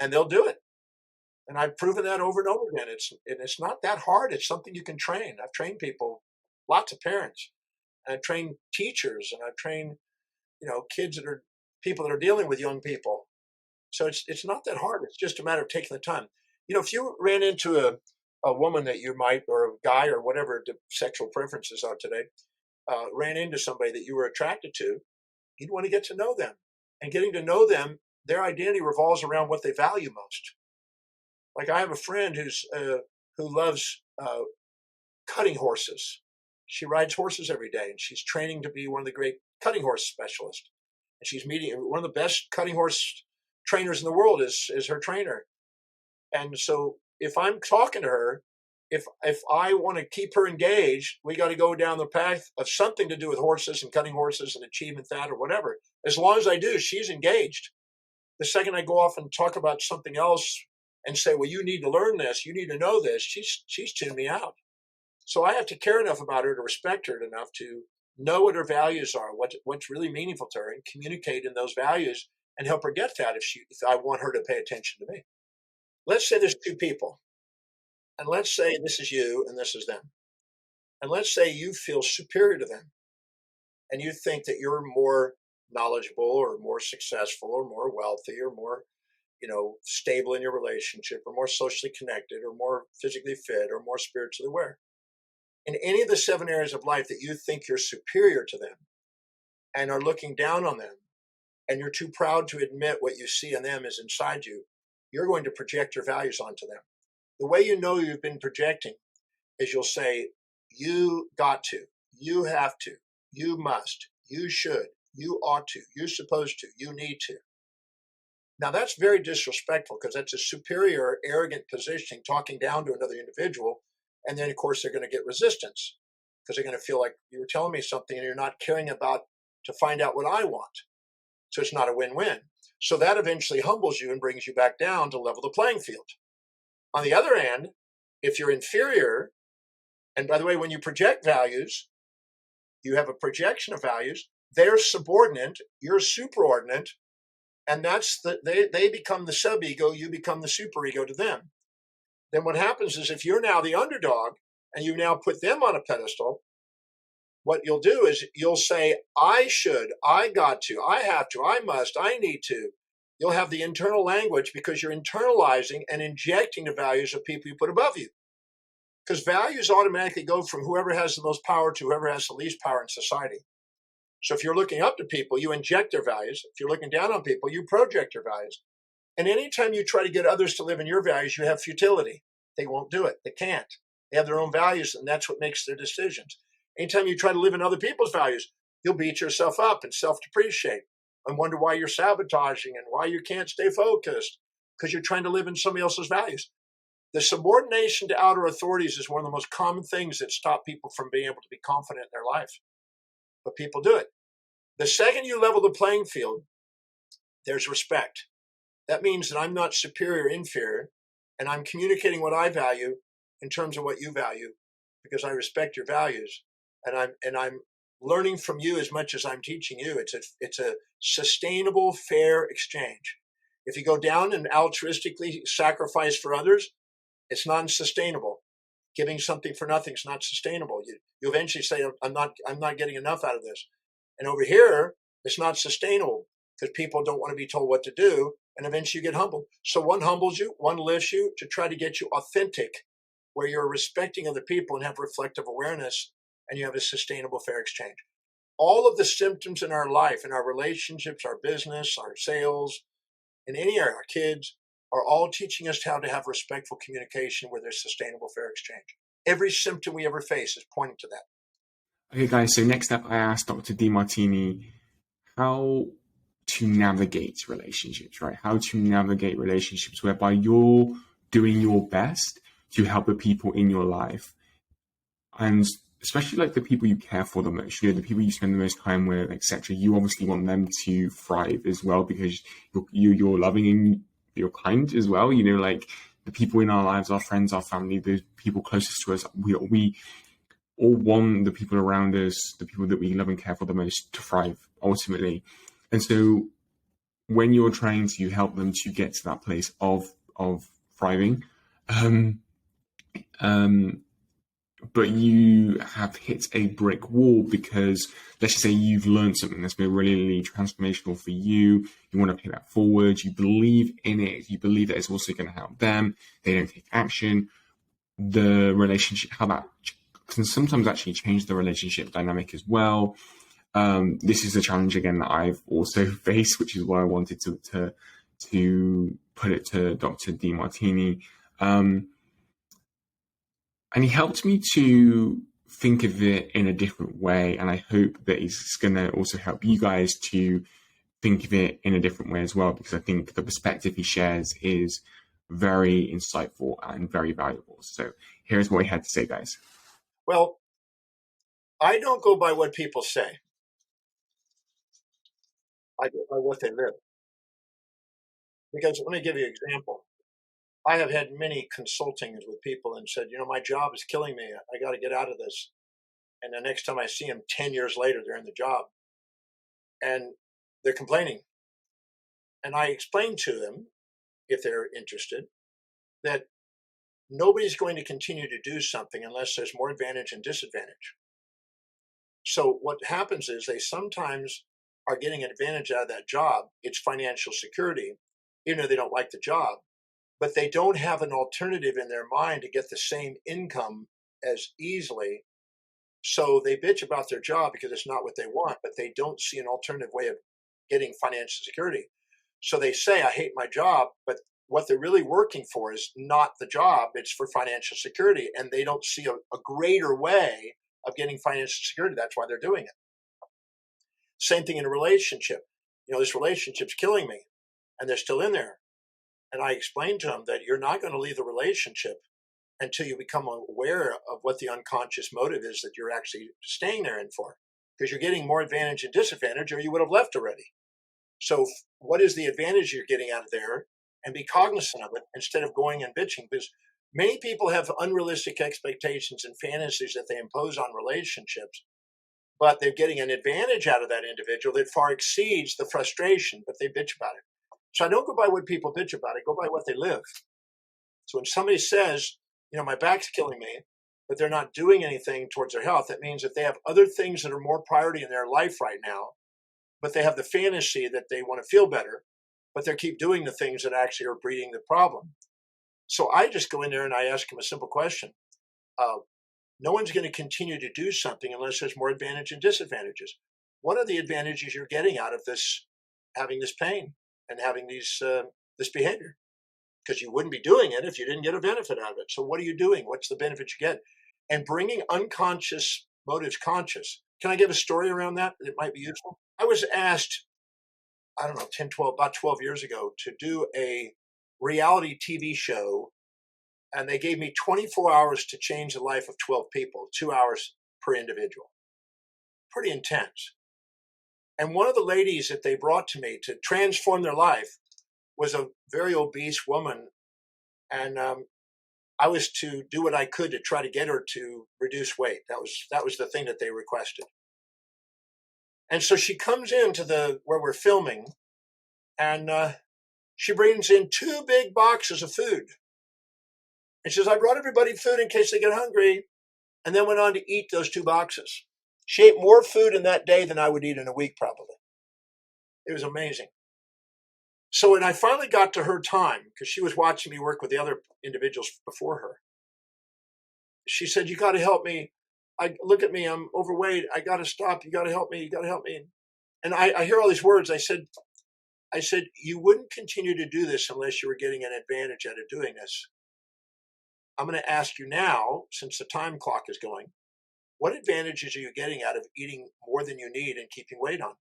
and they'll do it. And I've proven that over and over again. It's not that hard. It's something you can train. I've trained people, lots of parents, and I've trained teachers, and I've trained people that are dealing with young people. So it's not that hard. It's just a matter of taking the time. If you ran into a woman that you might, or a guy, or whatever the sexual preferences are today, ran into somebody that you were attracted to, you'd want to get to know them. And getting to know them, their identity revolves around what they value most. Like I have a friend who loves cutting horses. She rides horses every day, and she's training to be one of the great cutting horse specialists. And she's meeting one of the best cutting horse trainers in the world is her trainer. And so if I'm talking to her, if I want to keep her engaged, we got to go down the path of something to do with horses and cutting horses and achievement that or whatever. As long as I do, she's engaged. The second I go off and talk about something else and say, well, you need to learn this, you need to know this, she's tuned me out. So I have to care enough about her to respect her enough to know what her values are, what's really meaningful to her, and communicate in those values and help her get that if I want her to pay attention to me. Let's say there's two people, and let's say this is you and this is them. And let's say you feel superior to them, and you think that you're more knowledgeable or more successful or more wealthy or more stable in your relationship or more socially connected or more physically fit or more spiritually aware. In any of the 7 areas of life that you think you're superior to them and are looking down on them, and you're too proud to admit what you see in them is inside you, you're going to project your values onto them. The way you know you've been projecting is you'll say, you got to, you have to, you must, you should, you ought to, you're supposed to, you need to. Now that's very disrespectful because that's a superior, arrogant positioning, talking down to another individual. And then, of course, they're going to get resistance because they're going to feel like you were telling me something and you're not caring about to find out what I want. So it's not a win-win. So that eventually humbles you and brings you back down to level the playing field. On the other hand, if you're inferior, and by the way, when you project values, you have a projection of values, they're subordinate, you're superordinate, and they become the sub-ego, you become the superego to them. Then what happens is if you're now the underdog and you now put them on a pedestal, what you'll do is you'll say, I should, I got to, I have to, I must, I need to. You'll have the internal language because you're internalizing and injecting the values of people you put above you. Because values automatically go from whoever has the most power to whoever has the least power in society. So if you're looking up to people, you inject their values. If you're looking down on people, you project their values. And anytime you try to get others to live in your values, you have futility. They won't do it. They can't. They have their own values, and that's what makes their decisions. Anytime you try to live in other people's values, you'll beat yourself up and self-depreciate and wonder why you're sabotaging and why you can't stay focused because you're trying to live in somebody else's values. The subordination to outer authorities is one of the most common things that stop people from being able to be confident in their life. But people do it. The second you level the playing field, there's respect. That means that I'm not superior or inferior, and I'm communicating what I value in terms of what you value because I respect your values, and I'm learning from you as much as I'm teaching you. It's a sustainable, fair exchange. If you go down and altruistically sacrifice for others, it's non-sustainable. Giving something for nothing is not sustainable. You eventually say, I'm not getting enough out of this. And over here, it's not sustainable because people don't want to be told what to do. And eventually you get humbled. So one humbles you, one lifts you to try to get you authentic, where you're respecting other people and have reflective awareness, and you have a sustainable, fair exchange. All of the symptoms in our life, in our relationships, our business, our sales, in any area, our kids, are all teaching us how to have respectful communication where there's sustainable, fair exchange. Every symptom we ever face is pointing to that. Okay, guys, so next up, I asked Dr. Demartini how to navigate relationships, right? How to navigate relationships whereby you're doing your best to help the people in your life. And especially like the people you care for the most, the people you spend the most time with, etc. You obviously want them to thrive as well because you're loving and you're kind as well. Like the people in our lives, our friends, our family, the people closest to us, we all want the people around us, the people that we love and care for the most, to thrive ultimately. And so when you're trying to help them to get to that place of thriving, but you have hit a brick wall because, let's just say, you've learned something that's been really transformational for you. You want to pay that forward. You believe in it. You believe that it's also going to help them. They don't take action. The relationship, how that can sometimes actually change the relationship dynamic as well. This is a challenge again that I've also faced, which is why I wanted to put it to Dr. Demartini. And he helped me to think of it in a different way. And I hope that it's going to also help you guys to think of it in a different way as well, because I think the perspective he shares is very insightful and very valuable. So here's what he had to say, guys. Well, I don't go by what people say. I go by what they live. Because let me give you an example. I have had many consultings with people and said, my job is killing me. I got to get out of this. And the next time I see them 10 years later, they're in the job and they're complaining. And I explain to them, if they're interested, that nobody's going to continue to do something unless there's more advantage and disadvantage. So what happens is they sometimes are getting an advantage out of that job. It's financial security, even though they don't like the job, but they don't have an alternative in their mind to get the same income as easily. So they bitch about their job because it's not what they want, but they don't see an alternative way of getting financial security. So they say, I hate my job, but what they're really working for is not the job, it's for financial security. And they don't see a greater way of getting financial security. That's why they're doing it. Same thing in a relationship. This relationship's killing me, and they're still in there. And I explained to them that you're not going to leave the relationship until you become aware of what the unconscious motive is that you're actually staying there in for, because you're getting more advantage and disadvantage, or you would have left already. So what is the advantage you're getting out of there? And be cognizant of it instead of going and bitching, because many people have unrealistic expectations and fantasies that they impose on relationships, but they're getting an advantage out of that individual that far exceeds the frustration, but they bitch about it. So I don't go by what people bitch about, I go by what they live. So when somebody says, my back's killing me, but they're not doing anything towards their health, that means that they have other things that are more priority in their life right now, but they have the fantasy that they want to feel better, but they keep doing the things that actually are breeding the problem. So I just go in there and I ask them a simple question. No one's going to continue to do something unless there's more advantage and disadvantages. What are the advantages you're getting out of this, having this pain and having this behavior? Because you wouldn't be doing it if you didn't get a benefit out of it. So what are you doing? What's the benefit you get? And bringing unconscious motives conscious. Can I give a story around that? It might be useful. I was asked, I don't know, about 12 years ago to do a reality TV show, and they gave me 24 hours to change the life of 12 people, 2 hours per individual. Pretty intense. And one of the ladies that they brought to me to transform their life was a very obese woman. And I was to do what I could to try to get her to reduce weight. That was the thing that they requested. And so she comes into where we're filming, and she brings in 2 big boxes of food. And she says, I brought everybody food in case they get hungry, and then went on to eat those 2 boxes. She ate more food in that day than I would eat in a week, probably. It was amazing. So when I finally got to her time, because she was watching me work with the other individuals before her, she said, you got to help me. Look at me, I'm overweight. I got to stop. You got to help me. You got to help me. And I hear all these words. I said, you wouldn't continue to do this unless you were getting an advantage out of doing this. I'm going to ask you now, since the time clock is going, what advantages are you getting out of eating more than you need and keeping weight on?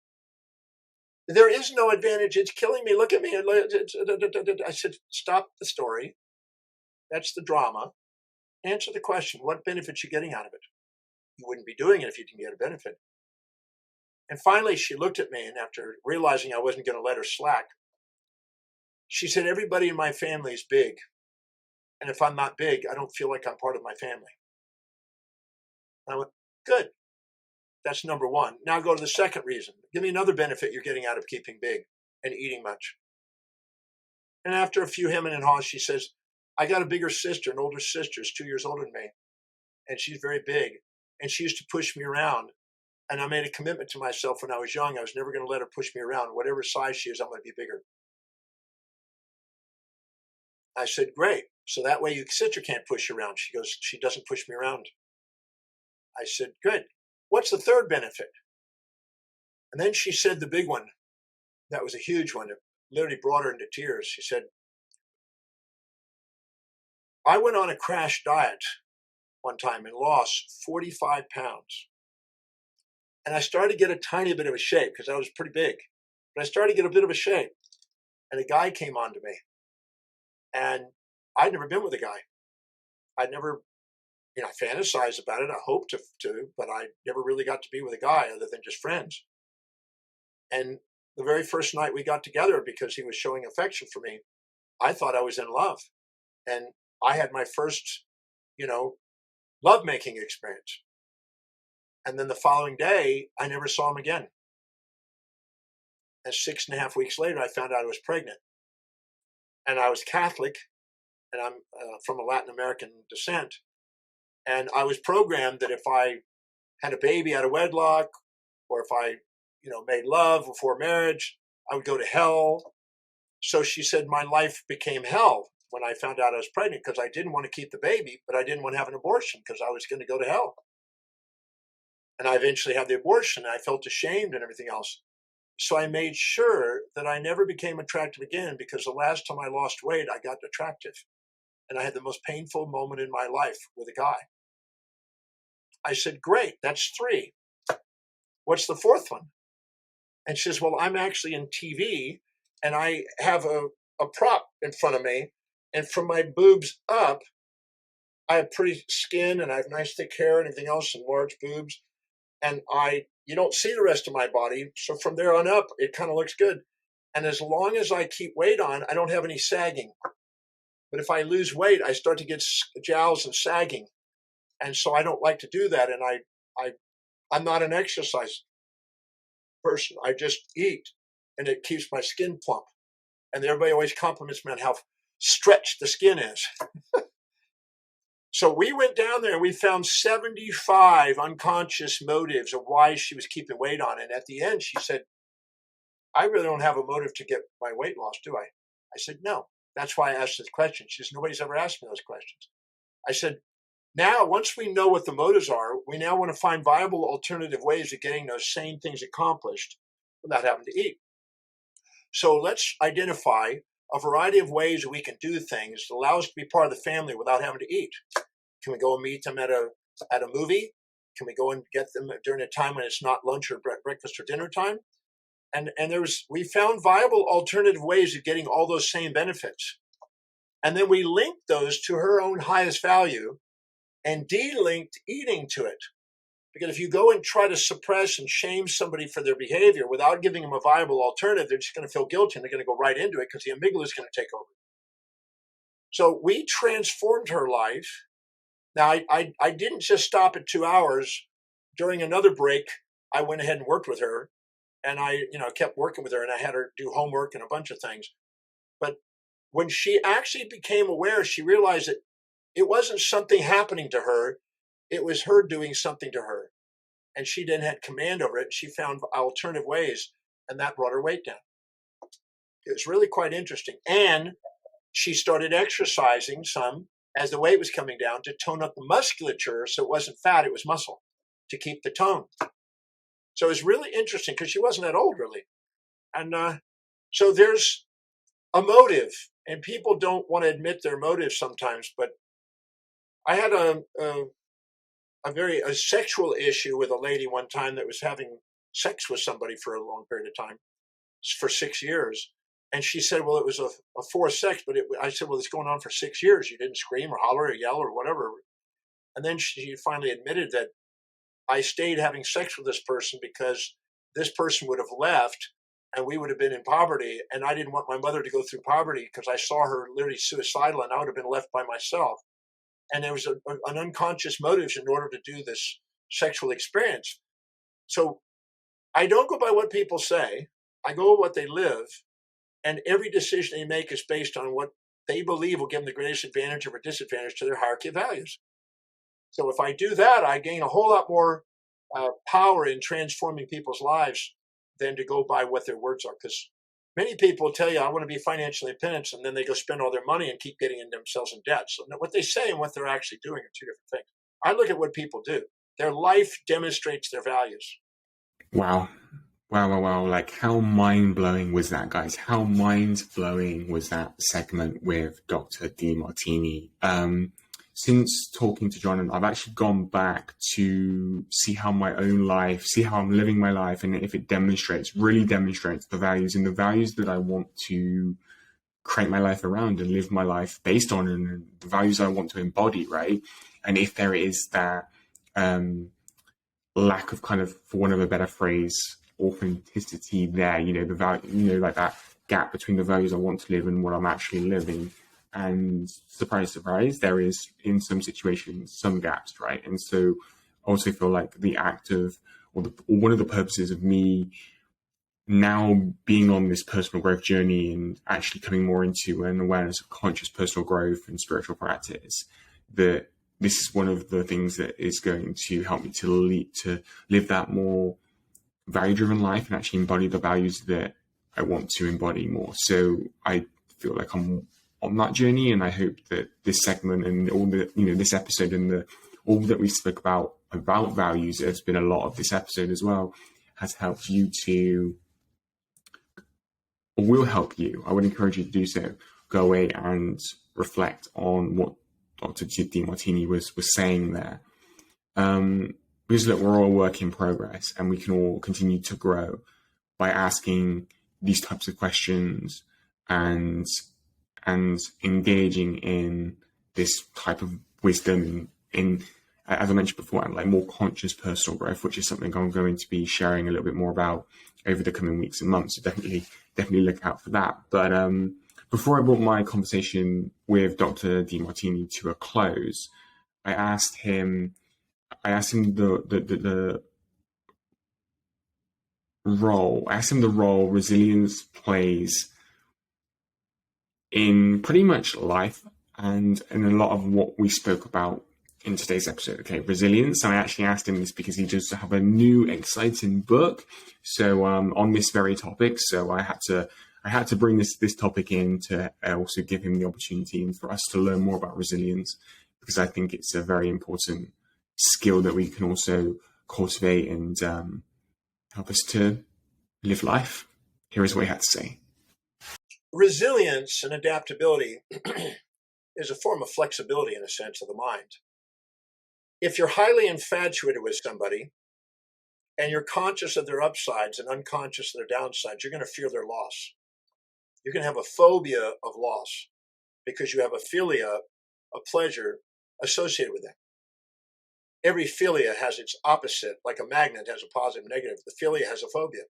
There is no advantage. It's killing me. Look at me. I said, stop the story. That's the drama. Answer the question. What benefits are you getting out of it? You wouldn't be doing it if you didn't get a benefit. And finally, she looked at me, and after realizing I wasn't going to let her slack, she said, everybody in my family is big. And if I'm not big, I don't feel like I'm part of my family. And I went, good. That's number one. Now go to the second reason. Give me another benefit you're getting out of keeping big and eating much. And after a few hemming and haws, she says, I got a bigger sister, an older sister, is 2 years older than me. And she's very big. And she used to push me around. And I made a commitment to myself when I was young. I was never going to let her push me around. Whatever size she is, I'm going to be bigger. I said, great. So that way your sister can't push you around. She goes, she doesn't push me around. I said, good. What's the third benefit? And then she said the big one. That was a huge one. It literally brought her into tears. She said, I went on a crash diet one time and lost 45 pounds. And I started to get a tiny bit of a shape because I was pretty big. But I started to get a bit of a shape. And a guy came on to me. And I'd never been with a guy. I'd never, I fantasized about it. I hoped to, but I never really got to be with a guy other than just friends. And the very first night we got together, because he was showing affection for me, I thought I was in love. And I had my first, lovemaking experience. And then the following day, I never saw him again. And 6.5 weeks later, I found out I was pregnant. And I was Catholic, and I'm from a Latin American descent. And I was programmed that if I had a baby out of wedlock, or if I, made love before marriage, I would go to hell. So she said my life became hell when I found out I was pregnant, because I didn't want to keep the baby, but I didn't want to have an abortion because I was going to go to hell. And I eventually had the abortion, and I felt ashamed and everything else. So I made sure that I never became attractive again, because the last time I lost weight, I got attractive. And I had the most painful moment in my life with a guy. I said, great, that's 3. What's the 4th one? And she says, well, I'm actually in TV, and I have a prop in front of me. And from my boobs up, I have pretty skin, and I have nice thick hair and everything else, and large boobs. And you don't see the rest of my body. So from there on up, it kind of looks good. And as long as I keep weight on, I don't have any sagging. But if I lose weight, I start to get jowls and sagging. And so I don't like to do that. And I'm not an exercise person. I just eat, and it keeps my skin plump. And everybody always compliments me on how stretched the skin is. So we went down there and we found 75 unconscious motives of why she was keeping weight on. And at the end, she said, I really don't have a motive to get my weight lost, do I? I said, no. That's why I asked this question. She says, nobody's ever asked me those questions. I said, now, once we know what the motives are, we now want to find viable alternative ways of getting those same things accomplished without having to eat. So let's identify a variety of ways that we can do things that allow us to be part of the family without having to eat. Can we go and meet them at a movie? Can we go and get them during a time when it's not lunch or breakfast or dinner time? And we found viable alternative ways of getting all those same benefits. And then we linked those to her own highest value and de-linked eating to it. Because if you go and try to suppress and shame somebody for their behavior without giving them a viable alternative, they're just going to feel guilty, and they're going to go right into it because the amygdala is going to take over. So we transformed her life. Now, I didn't just stop at 2 hours. During another break, I went ahead and worked with her. And I, kept working with her, and I had her do homework and a bunch of things. But when she actually became aware, she realized that it wasn't something happening to her. It was her doing something to her. And she then had command over it. She found alternative ways, and that brought her weight down. It was really quite interesting. And she started exercising some as the weight was coming down to tone up the musculature, so it wasn't fat, it was muscle, to keep the tone. So it was really interesting because she wasn't that old, really. And so there's a motive, and people don't want to admit their motive sometimes. But I had a sexual issue with a lady one time that was having sex with somebody for a long period of time, for 6 years. And she said, well, it was a forced sex, but I said, well, it's going on for 6 years. You didn't scream or holler or yell or whatever. And then she finally admitted that I stayed having sex with this person because this person would have left and we would have been in poverty. And I didn't want my mother to go through poverty because I saw her literally suicidal, and I would have been left by myself. And there was an unconscious motive in order to do this sexual experience. So I don't go by what people say. I go by what they live. And every decision they make is based on what they believe will give them the greatest advantage or disadvantage to their hierarchy of values. So if I do that, I gain a whole lot more power in transforming people's lives than to go by what their words are. Because many people tell you, I want to be financially independent, and then they go spend all their money and keep getting themselves in debt. So what they say and what they're actually doing are two different things. I look at what people do. Their life demonstrates their values. Wow. Wow. Like, how mind-blowing was that, guys? How mind-blowing was that segment with Dr. Demartini? Since talking to John, I've actually gone back to see how my own life, see how I'm living my life, and if it really demonstrates the values that I want to create my life around and live my life based on, and the values I want to embody, right? And if there is that lack of, kind of, for want of a better phrase, authenticity there, the value, like that gap between the values I want to live and what I'm actually living. And surprise, surprise, there is, in some situations, some gaps, right? And so I also feel like the act of, or one of the purposes of me now being on this personal growth journey and actually coming more into an awareness of conscious personal growth and spiritual practice, that this is one of the things that is going to help me to live that more value-driven life and actually embody the values that I want to embody more. So I feel like I'm on that journey, and I hope that this segment and all the, this episode and all that we spoke about values, there's been a lot of this episode as well, has helped you to, or will help you. I would encourage you to do so. Go away and reflect on what Dr. Demartini was saying there. Because look, we're all a work in progress, and we can all continue to grow by asking these types of questions and engaging in this type of wisdom in, as I mentioned before, like more conscious personal growth, which is something I'm going to be sharing a little bit more about over the coming weeks and months. So definitely look out for that. But before I brought my conversation with Dr. Demartini to a close, I asked him the role. I asked him the role resilience plays in pretty much life and in a lot of what we spoke about in today's episode. Okay, resilience. And I actually asked him this because he does have a new exciting book, so on this very topic. So I had to bring this topic in to also give him the opportunity and for us to learn more about resilience, because I think it's a very important skill that we can also cultivate and help us to live life. Here is what he had to say. Resilience and adaptability is a form of flexibility, in a sense, of the mind. If you're highly infatuated with somebody and you're conscious of their upsides and unconscious of their downsides, you're going to fear their loss. You're going to have a phobia of loss because you have a philia, a pleasure associated with them. Every philia has its opposite, like a magnet has a positive and negative. The philia has a phobia.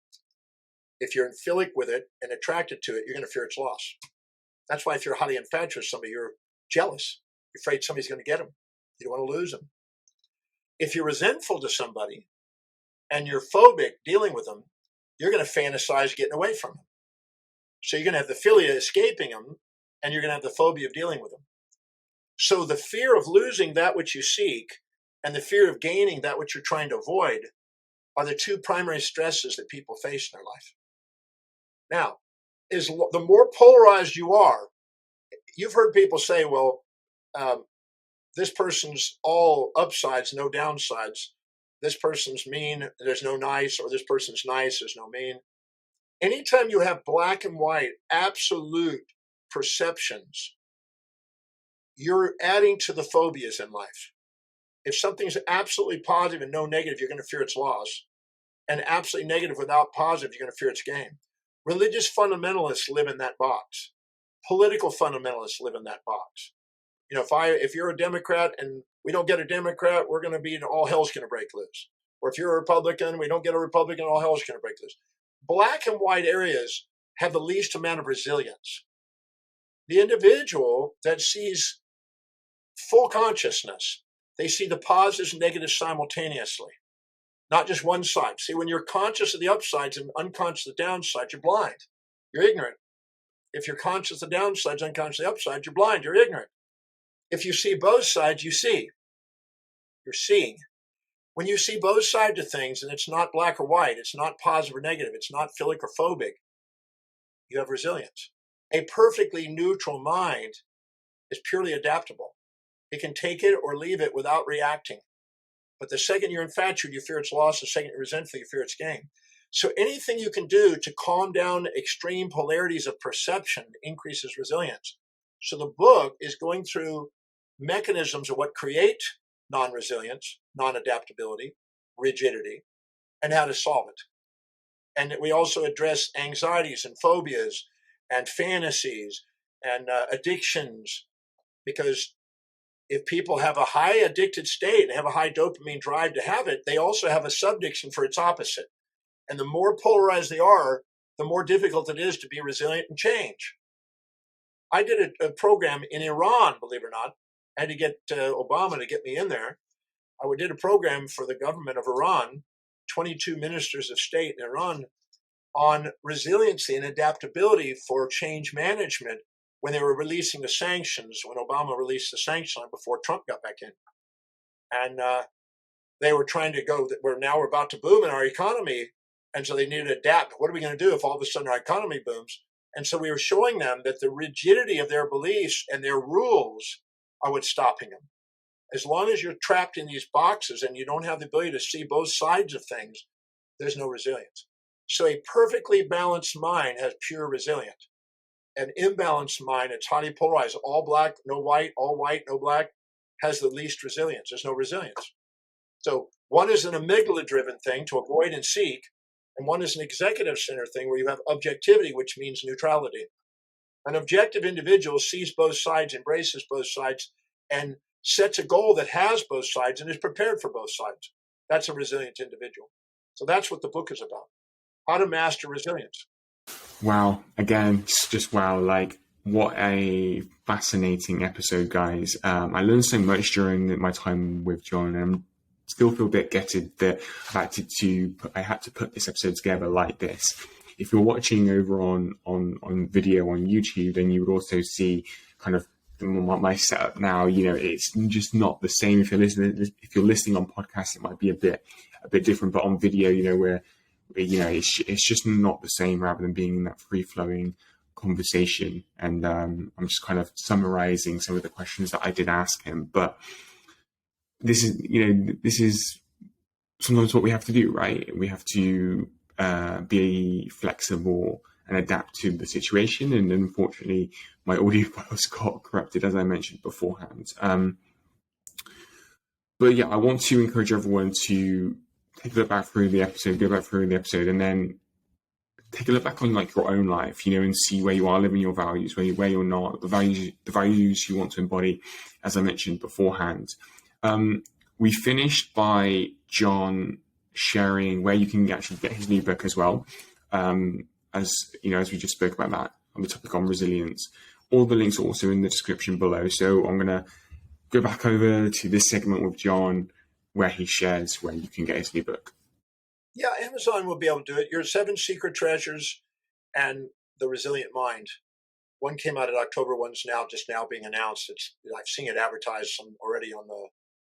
If you're philic with it and attracted to it, you're going to fear its loss. That's why if you're highly infatuated with somebody, you're jealous. You're afraid somebody's going to get them. You don't want to lose them. If you're resentful to somebody and you're phobic dealing with them, you're going to fantasize getting away from them. So you're going to have the philia escaping them, and you're going to have the phobia of dealing with them. So the fear of losing that which you seek and the fear of gaining that which you're trying to avoid are the two primary stresses that people face in their life. Now, the more polarized you are, you've heard people say, well, this person's all upsides, no downsides. This person's mean, there's no nice, or this person's nice, there's no mean. Anytime you have black and white, absolute perceptions, you're adding to the phobias in life. If something's absolutely positive and no negative, you're going to fear its loss. And absolutely negative without positive, you're going to fear its gain. Religious fundamentalists live in that box. Political fundamentalists live in that box. You know, if you're a Democrat and we don't get a Democrat, we're going to be, all hell's going to break loose. Or if you're a Republican, we don't get a Republican, all hell's going to break loose. Black and white areas have the least amount of resilience. The individual that sees full consciousness, they see the positives and negatives simultaneously, not just one side. See, when you're conscious of the upsides and unconscious of the downsides, you're blind. You're ignorant. If you're conscious of the downsides, unconscious of the upsides, you're blind. You're ignorant. If you see both sides, you see. You're seeing. When you see both sides of things, and it's not black or white, it's not positive or negative, it's not philic or phobic, you have resilience. A perfectly neutral mind is purely adaptable. It can take it or leave it without reacting. But the second you're infatuated, you fear its loss. The second you're resentful, you fear its gain. So anything you can do to calm down extreme polarities of perception increases resilience. So the book is going through mechanisms of what create non-resilience, non-adaptability, rigidity, and how to solve it. And we also address anxieties and phobias and fantasies and addictions, because if people have a high addicted state and have a high dopamine drive to have it, they also have a subdiction for its opposite. And the more polarized they are, the more difficult it is to be resilient and change. I did a program in Iran, believe it or not. I had to get Obama to get me in there. I did a program for the government of Iran, 22 ministers of state in Iran, on resiliency and adaptability for change management when they were releasing the sanctions, when Obama released the sanctions before Trump got back in. And they were trying to go, we're about to boom in our economy. And so they needed to adapt. What are we going to do if all of a sudden our economy booms? And so we were showing them that the rigidity of their beliefs and their rules are what's stopping them. As long as you're trapped in these boxes and you don't have the ability to see both sides of things, there's no resilience. So a perfectly balanced mind has pure resilience. An imbalanced mind, it's highly polarized, all black, no white, all white, no black, has the least resilience. There's no resilience. So one is an amygdala-driven thing to avoid and seek, and one is an executive center thing where you have objectivity, which means neutrality. An objective individual sees both sides, embraces both sides, and sets a goal that has both sides and is prepared for both sides. That's a resilient individual. So that's what the book is about. How to master resilience. Wow. Again, just wow. Like, what a fascinating episode, guys. I learned so much during my time with John, and I'm still feel a bit gutted that I had to put this episode together like this. If you're watching over on video on YouTube, then you would also see kind of my setup now. You know, it's just not the same. If you're listening on podcasts, it might be a bit different, but on video, you know, where it's just not the same, rather than being in that free flowing conversation. And I'm just kind of summarizing some of the questions that I did ask him, but this is sometimes what we have to do, right? We have to be flexible and adapt to the situation. And unfortunately, my audio files got corrupted, as I mentioned beforehand. But yeah, I want to encourage everyone to take a look back through the episode, go back through the episode, and then take a look back on like your own life, you know, and see where you are living your values, where you're not, the values you want to embody, as I mentioned beforehand. We finished by John sharing where you can actually get his new book as well. As you know, as we just spoke about that on the topic on resilience. All the links are also in the description below. So I'm going to go back over to this segment with John where he shares where you can get his new book. Yeah, Amazon will be able to do it. Your Seven Secret Treasures and The Resilient Mind. One came out in October. One's just now being announced. I've seen it advertised already on the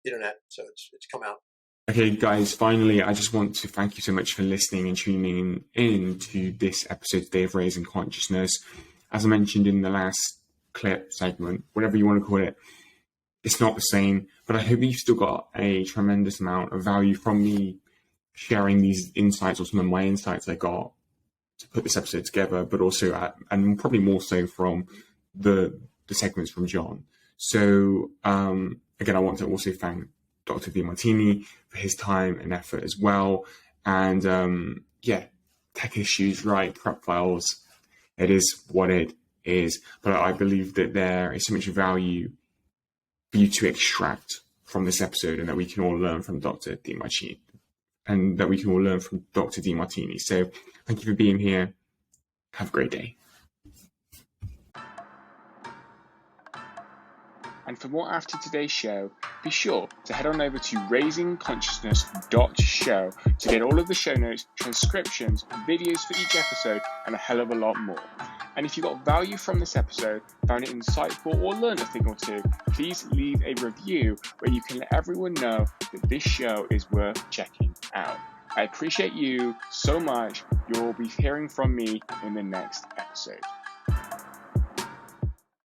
internet, so it's come out. Okay, guys, finally, I just want to thank you so much for listening and tuning in to this episode today of Raising Consciousness. As I mentioned in the last clip segment, whatever you want to call it, it's not the same, but I hope you've still got a tremendous amount of value from me sharing these insights, or some of my insights I got to put this episode together, but also, and probably more so, from the segments from John. So again, I want to also thank Dr. Demartini for his time and effort as well. And tech issues, right? Prep files, it is what it is. But I believe that there is so much value for you to extract from this episode, and that we can all learn from Dr. Demartini. So thank you for being here. Have a great day. And for more after today's show, be sure to head on over to raisingconsciousness.show to get all of the show notes, transcriptions, videos for each episode, and a hell of a lot more. And if you got value from this episode, found it insightful, or learned a thing or two, please leave a review where you can let everyone know that this show is worth checking out. I appreciate you so much. You'll be hearing from me in the next episode.